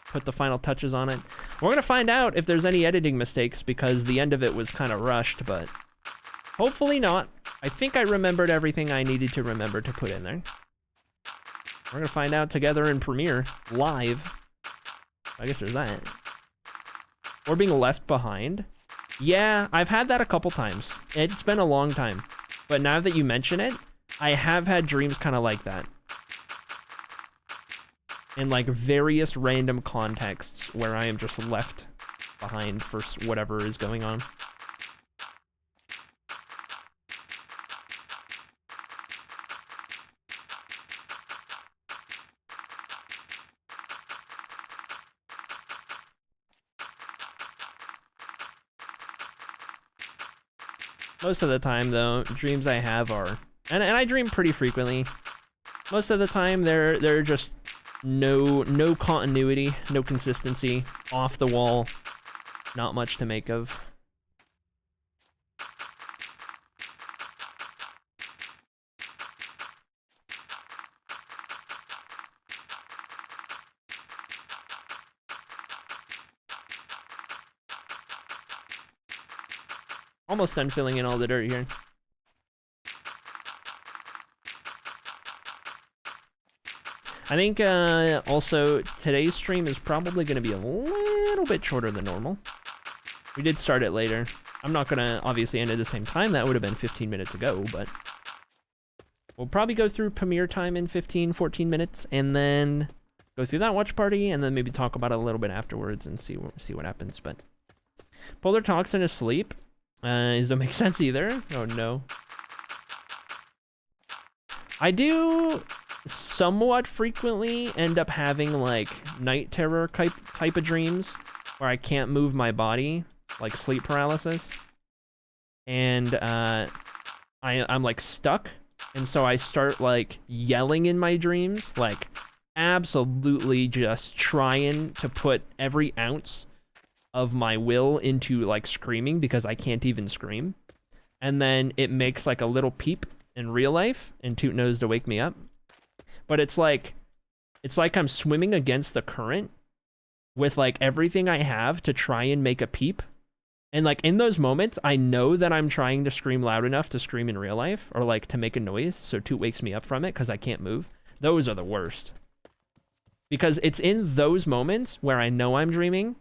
[SPEAKER 1] put the final touches on it. We're gonna find out if there's any editing mistakes because the end of it was kind of rushed, but hopefully not. I think I remembered everything I needed to remember to put in there. We're gonna find out together in Premiere, live. I guess there's that. Or being left behind. Yeah, I've had that a couple times. It's been a long time. But now that you mention it, I have had dreams kind of like that. In like various random contexts where I am just left behind for whatever is going on. Most of the time, though, dreams I have are, and I dream pretty frequently. Most of the time, they're just no continuity, no consistency, off the wall, not much to make of. Almost done filling in all the dirt here. I think also today's stream is probably going to be a little bit shorter than normal. We did start it later. I'm not going to obviously end at the same time. That would have been 15 minutes ago, but we'll probably go through premiere time in 15, 14 minutes and then go through that watch party and then maybe talk about it a little bit afterwards and see what happens. But Polar Toxin is asleep. Does that make sense either? Oh no. I do somewhat frequently end up having like night terror type of dreams where I can't move my body, like sleep paralysis. And I'm like stuck. And so I start like yelling in my dreams, like absolutely just trying to put every ounce of my will into like screaming because I can't even scream. And then it makes like a little peep in real life and Toot knows to wake me up. But it's like I'm swimming against the current with like everything I have to try and make a peep. And like in those moments, I know that I'm trying to scream loud enough to scream in real life or like to make a noise so Toot wakes me up from it because I can't move. Those are the worst. Because it's in those moments where I know I'm dreaming.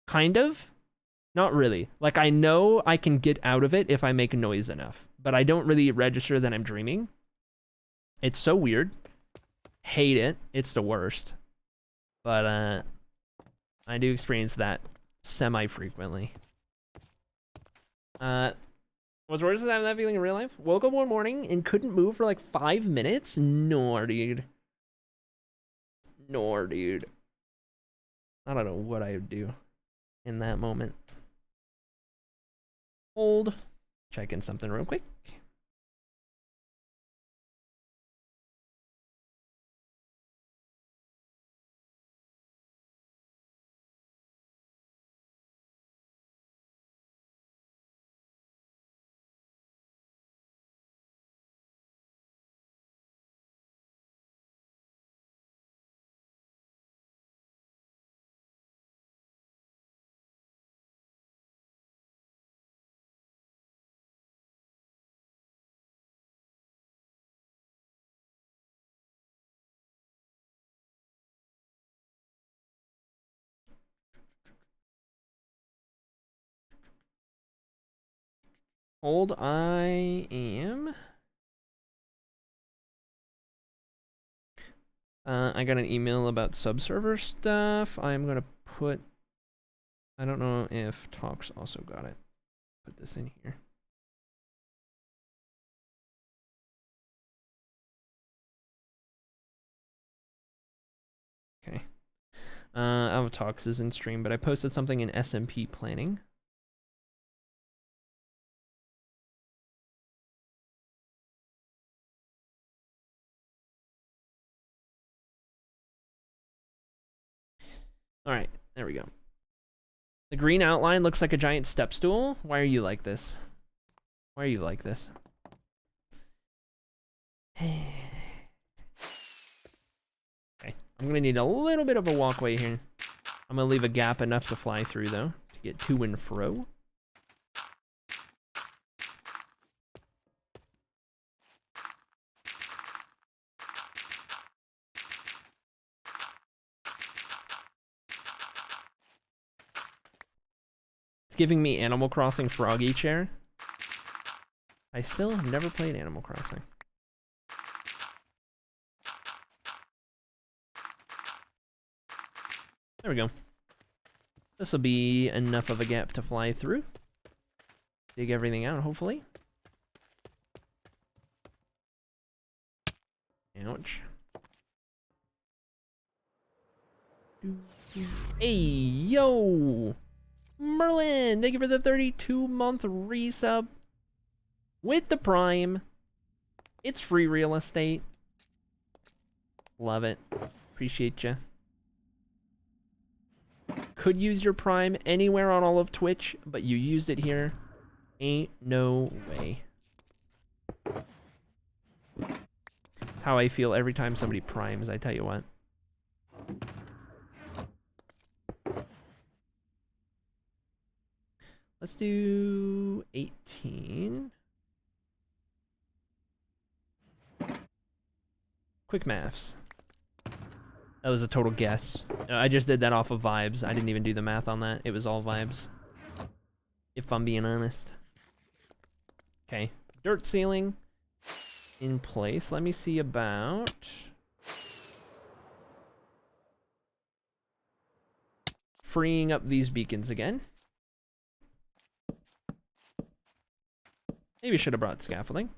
[SPEAKER 1] Kind of. Not really. Like, I know I can get out of it if I make noise enough, but I don't really register that I'm dreaming. It's so weird. Hate it. It's the worst. But, I do experience that semi-frequently. What's worse than having that feeling in real life? Woke up one morning and couldn't move for like 5 minutes? No, dude. No, dude. I don't know what I would do in that moment. Hold. Check in something real quick. Hold, I am. I got an email about subserver stuff. I'm gonna put. I don't know if Talks also got it. Put this in here. Okay. Talks is in stream, but I posted something in SMP planning. All right, there we go. The green outline looks like a giant step stool. Why are you like this? Why are you like this? Okay, I'm gonna need a little bit of a walkway here. I'm gonna leave a gap enough to fly through though, to get to and fro. It's giving me Animal Crossing Froggy Chair. I still have never played Animal Crossing. There we go. This will be enough of a gap to fly through. Dig everything out, hopefully. Ouch. Hey, yo! Merlin, thank you for the 32-month resub. With the Prime. It's free real estate. Love it. Appreciate you. Could use your Prime anywhere on all of Twitch, but you used it here. Ain't no way. That's how I feel every time somebody primes, I tell you what. Let's do 18. Quick maths. That was a total guess. I just did that off of vibes. I didn't even do the math on that. It was all vibes. If I'm being honest. Okay. Dirt ceiling in place. Let me see about... freeing up these beacons again. Maybe I should have brought scaffolding.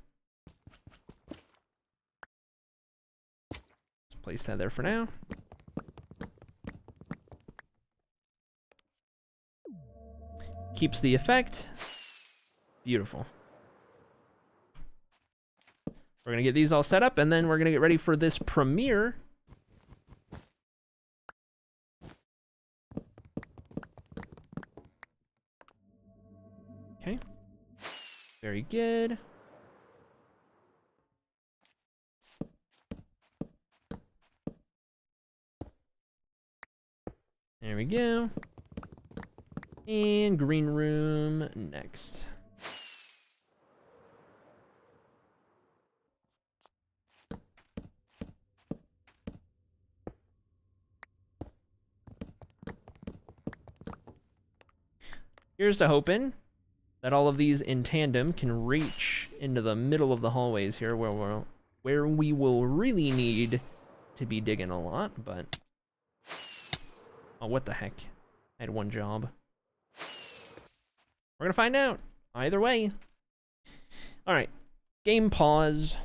[SPEAKER 1] Let's place that there for now. Keeps the effect. Beautiful. We're gonna get these all set up and then we're gonna get ready for this premiere. Okay. Very good. There we go. And green room next. Here's to hoping that all of these in tandem can reach into the middle of the hallways here where we will really need to be digging a lot, but... oh, what the heck. I had one job. We're gonna find out. Either way. Alright. Game pause.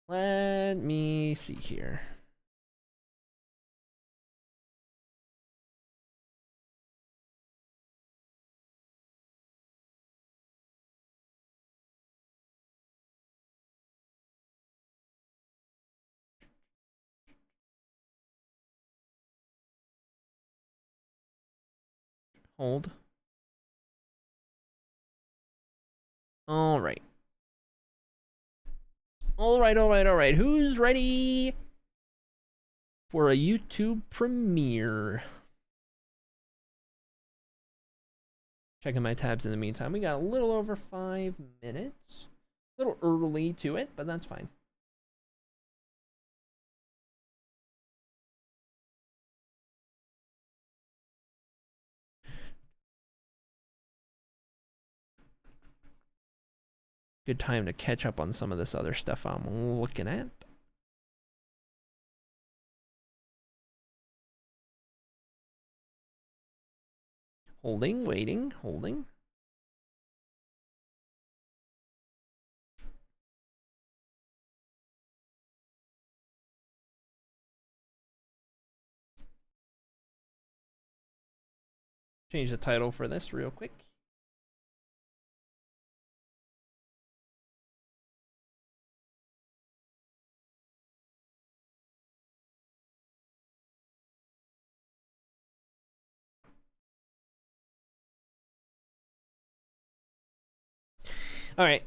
[SPEAKER 1] Let me see here. Hold. All right. All right. Who's ready for a YouTube premiere? Checking my tabs in the meantime. We got a little over 5 minutes. A little early to it, but that's fine. Good time to catch up on some of this other stuff I'm looking at. Holding, waiting, holding. Change the title for this real quick. All right.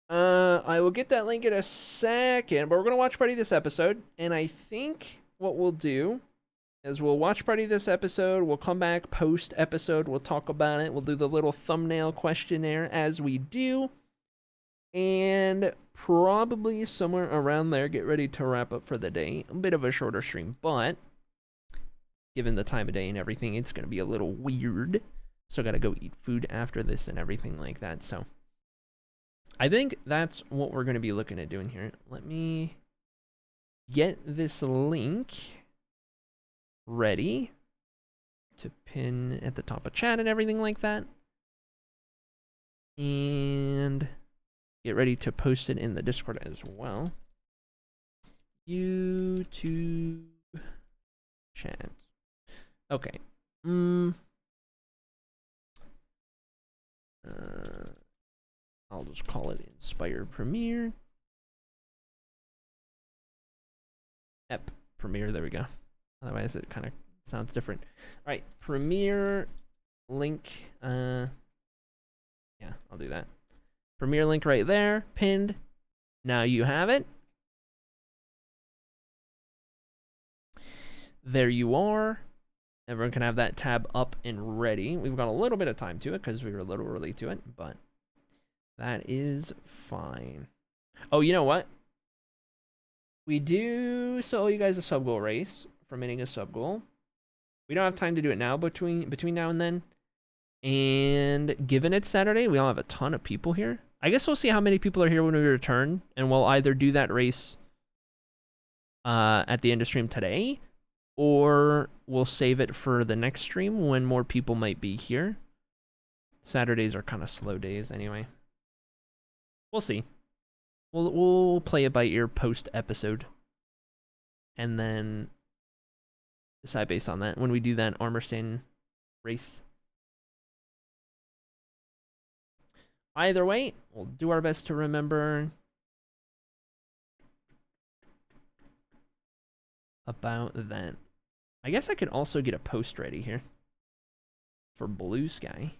[SPEAKER 1] I will get that link in a second, but we're gonna watch party this episode, and I think what we'll do is we'll watch party this episode. We'll come back post episode. We'll talk about it. We'll do the little thumbnail questionnaire as we do, and probably somewhere around there get ready to wrap up for the day. A bit of a shorter stream, but given the time of day and everything, it's gonna be a little weird. So gotta go eat food after this and everything like that. So I think that's what we're gonna be looking at doing here. Let me get this link ready to pin at the top of chat and everything like that. And get ready to post it in the Discord as well. YouTube chat. Okay. I'll just call it Inspire Premiere. Premiere, there we go. Otherwise it kind of sounds different. All right, Premiere link. Yeah, I'll do that. Premiere link right there, pinned. Now you have it. There you are. Everyone can have that tab up and ready. We've got a little bit of time to it because we were a little early to it, but that is fine. Oh, you know what? We do sell you guys a sub goal race for minting a sub goal. We don't have time to do it now between now and then. And given it's Saturday, we all have a ton of people here. I guess we'll see how many people are here when we return, and we'll either do that race at the end of stream today, or we'll save it for the next stream when more people might be here. Saturdays are kind of slow days anyway. We'll see. We'll play it by ear post episode, and then decide based on that when we do that armor stand race. Either way, we'll do our best to remember about that. I guess I could also get a post ready here for Blue Sky.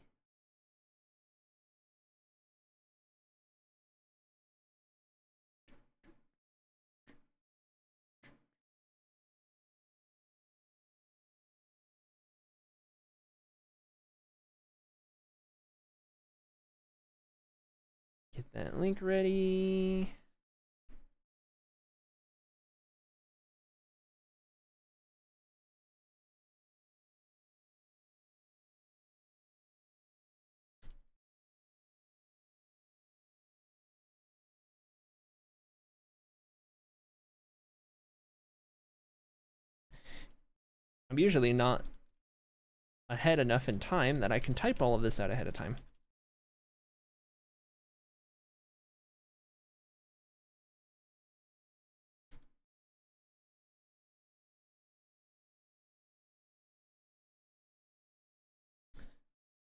[SPEAKER 1] Get that link ready. I'm usually not ahead enough in time that I can type all of this out ahead of time.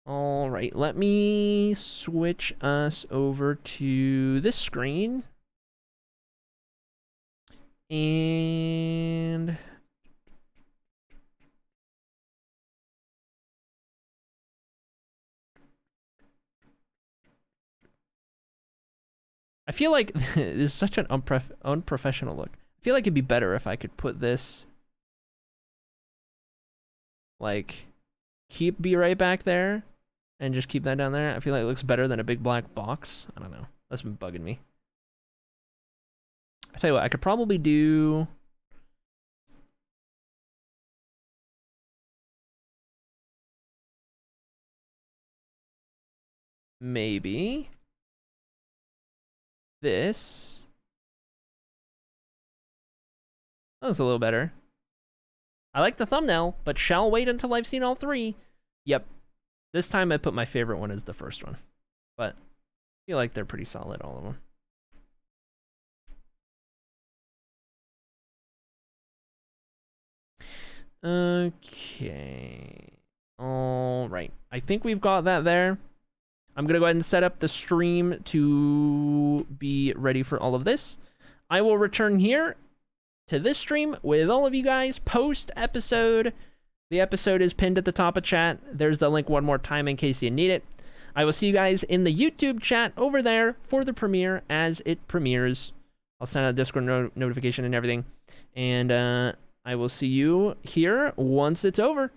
[SPEAKER 1] All right, let me switch us over to this screen. And I feel like this is such an unprofessional look. I feel like it'd be better if I could put this, like, be right back there and just keep that down there. I feel like it looks better than a big black box. I don't know. That's been bugging me. I tell you what, I could probably do maybe this. That was a little better. I like the thumbnail, but shall wait until I've seen all three. Yep. This time I put my favorite one as the first one. But I feel like they're pretty solid, all of them. Okay. All right. I think we've got that there. I'm going to go ahead and set up the stream to be ready for all of this. I will return here to this stream with all of you guys post-episode. The episode is pinned at the top of chat. There's the link one more time in case you need it. I will see you guys in the YouTube chat over there for the premiere as it premieres. I'll send out a Discord notification and everything. And I will see you here once it's over.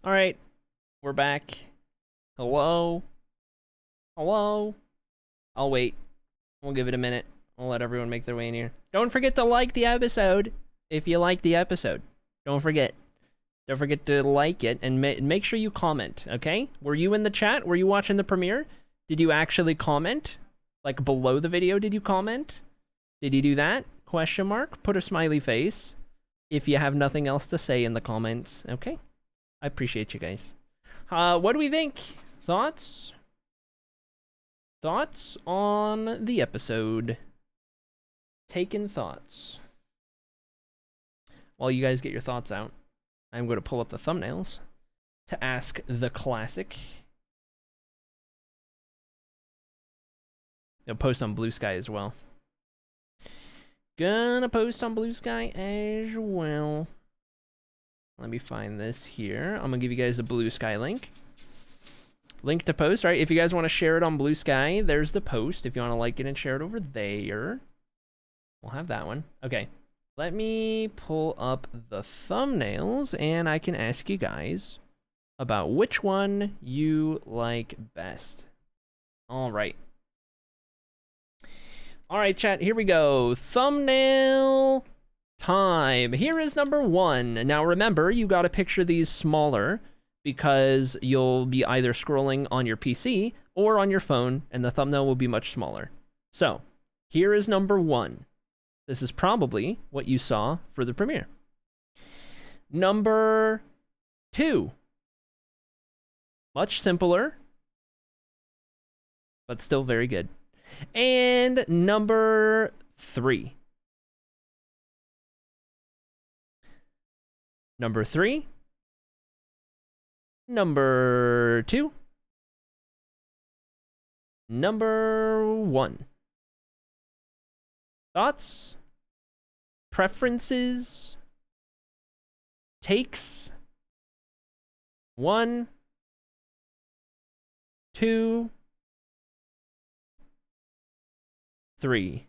[SPEAKER 1] All right, we're back. Hello? Hello? I'll wait. We'll give it a minute. We'll let everyone make their way in here. Don't forget to like the episode if you like the episode. Don't forget. Don't forget to like it and make sure you comment, okay? Were you in the chat? Were you watching the premiere? Did you actually comment? Like below the video, did you comment? Did you do that? Question mark. Put a smiley face if you have nothing else to say in the comments, okay? I appreciate you guys. What do we think? Thoughts? Thoughts on the episode? Taken thoughts. While you guys get your thoughts out, I'm going to pull up the thumbnails to ask the classic. I'll post on Blue Sky as well. Gonna post on Blue Sky as well. Let me find this here. I'm gonna give you guys a Blue Sky link. Link to post, right? If you guys want to share it on Blue Sky, there's the post. If you want to like it and share it over there, we'll have that one. Okay, let me pull up the thumbnails and I can ask you guys about which one you like best. All right. All right, chat, here we go. Thumbnail time. Here is number 1. Now remember, you gotta picture these smaller because you'll be either scrolling on your PC or on your phone and the thumbnail will be much smaller. So, here is number 1. This is probably what you saw for the premiere. Number 2. Much simpler, but still very good. And number 3. Number 3. Number 2. Number 1. Thoughts? Preferences? Takes? 1, 2, 3.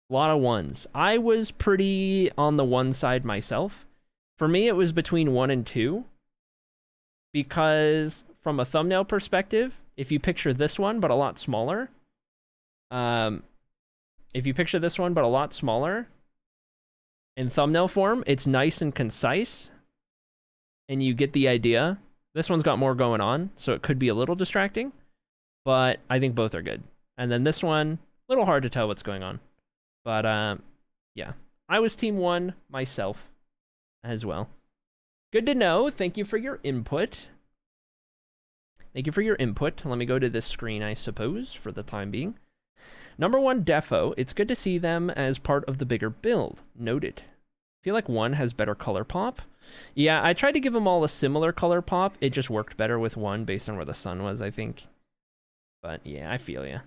[SPEAKER 1] A lot of 1s. I was pretty on the 1 side myself. For me, it was between 1 and 2. Because from a thumbnail perspective, if you picture this one, but a lot smaller. If you picture this one, but a lot smaller. In thumbnail form, it's nice and concise. And you get the idea. This one's got more going on, so it could be a little distracting. But I think both are good. And then this one, a little hard to tell what's going on. But, yeah. I was team 1 myself as well. Good to know. Thank you for your input. Thank you for your input. Let me go to this screen, I suppose, for the time being. Number 1, Defo. It's good to see them as part of the bigger build. Noted. I feel like 1 has better color pop. Yeah, I tried to give them all a similar color pop. It just worked better with 1 based on where the sun was, I think. But yeah, I feel ya.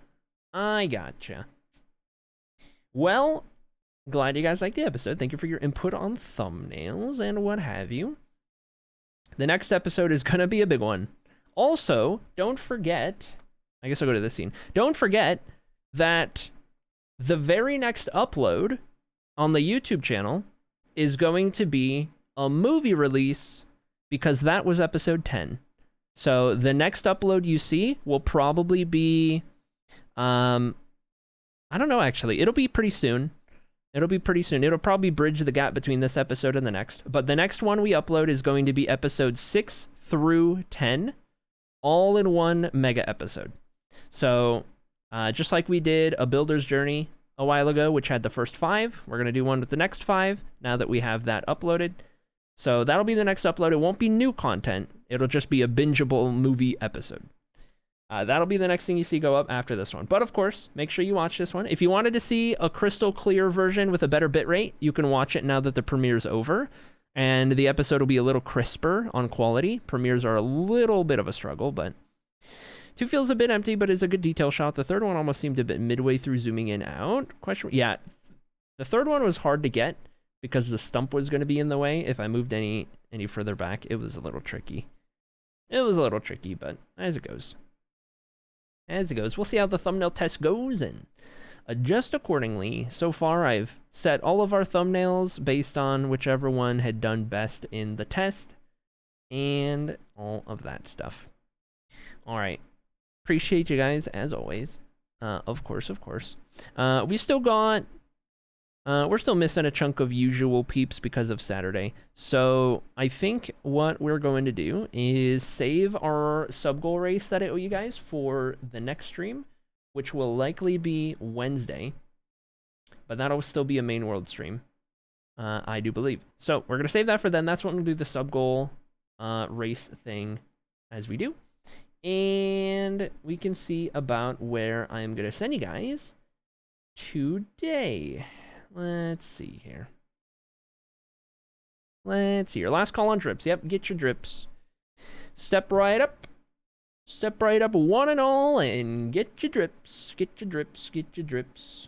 [SPEAKER 1] I gotcha. Well, glad you guys liked the episode. Thank you for your input on thumbnails and what have you. The next episode is gonna be a big one. Also, don't forget, I guess I'll go to this scene. Don't forget that the very next upload on the YouTube channel is going to be a movie release because that was episode 10. So the next upload you see will probably be, I don't know actually. It'll be pretty soon. It'll be pretty soon. It'll probably bridge the gap between this episode and the next. But the next one we upload is going to be episode 6 through 10, all in one mega episode. So just like we did a Builder's Journey a while ago, which had the first 5, we're going to do one with the next 5 now that we have that uploaded. So that'll be the next upload. It won't be new content. It'll just be a bingeable movie episode. That'll be the next thing you see go up after this one. But of course, make sure you watch this one. If you wanted to see a crystal clear version with a better bitrate, you can watch it now that the premiere's over. And the episode will be a little crisper on quality. Premieres are a little bit of a struggle, but 2 feels a bit empty, but is a good detail shot. The third one almost seemed a bit midway through zooming in out. Yeah, the third one was hard to get because the stump was going to be in the way. If I moved any further back, it was a little tricky. It was a little tricky, but as it goes. As it goes. We'll see how the thumbnail test goes and adjust accordingly. So far, I've set all of our thumbnails based on whichever one had done best in the test, and all of that stuff. All right. Appreciate you guys, as always. Of course. We still got... we're still missing a chunk of usual peeps because of Saturday. So I think what we're going to do is save our sub-goal race that I owe you guys for the next stream, which will likely be Wednesday. But that'll still be a main world stream, I do believe. So we're going to save that for then. That's when we'll do the sub-goal race thing as we do. And we can see about where I'm going to send you guys today. Let's see here. Let's see here. Last call on drips. Yep, get your drips. Step right up. Step right up, one and all, and get your drips. Get your drips. Get your drips.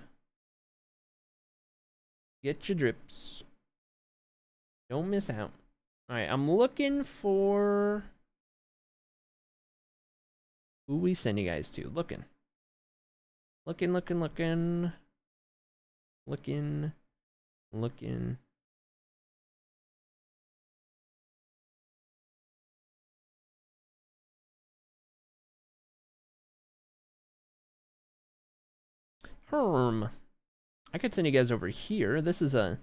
[SPEAKER 1] Get your drips. Don't miss out. All right, I'm looking for... who we send you guys to? Looking. Looking. I could send you guys over here. This is a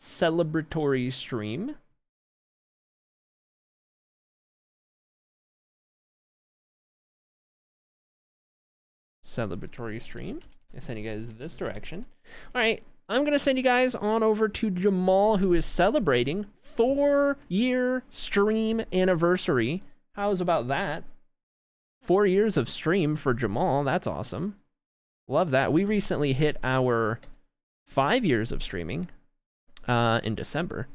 [SPEAKER 1] celebratory stream. I send you guys this direction. All right, I'm going to send you guys on over to Jamal, who is celebrating 4-year stream anniversary. How's about that? 4 years of stream for Jamal. That's awesome. Love that. We recently hit our 5 years of streaming in December.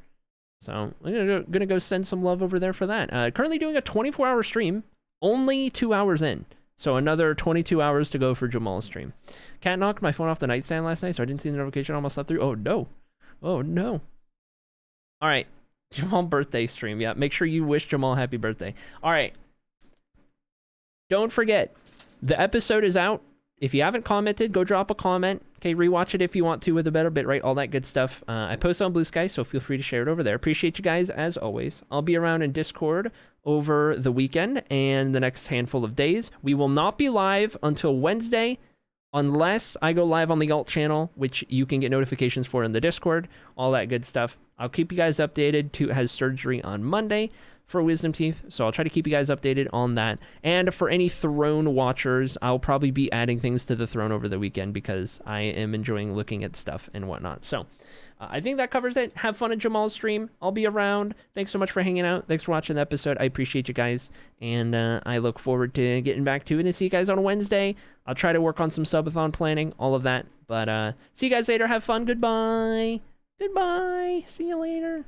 [SPEAKER 1] So I'm gonna go send some love over there for that. Currently doing a 24-hour stream, only 2 hours in. So another 22 hours to go for Jamal's stream. Cat knocked my phone off the nightstand last night, so I didn't see the notification. Almost slept through. Oh, no. Oh, no. All right. Jamal birthday stream. Yeah, make sure you wish Jamal happy birthday. All right. Don't forget, the episode is out. If you haven't commented, go drop a comment. Okay, rewatch it if you want to with a better bitrate, all that good stuff. I post on Blue Sky, so feel free to share it over there. Appreciate you guys, as always. I'll be around in Discord over the weekend and the next handful of days. We will not be live until Wednesday, unless I go live on the alt channel, which you can get notifications for in the Discord, all that good stuff. I'll keep you guys updated. Toot has surgery on Monday for wisdom teeth, so I'll try to keep you guys updated on that. And for any Throne watchers, I'll probably be adding things to the Throne over the weekend because I am enjoying looking at stuff and whatnot. So I think that covers it. Have fun at Jamal's stream. I'll be around. Thanks so much for hanging out. Thanks for watching the episode. I appreciate you guys, and I look forward to getting back to it and see you guys on Wednesday. I'll try to work on some subathon planning, all of that. But see you guys later. Have fun. Goodbye. Goodbye. See you later.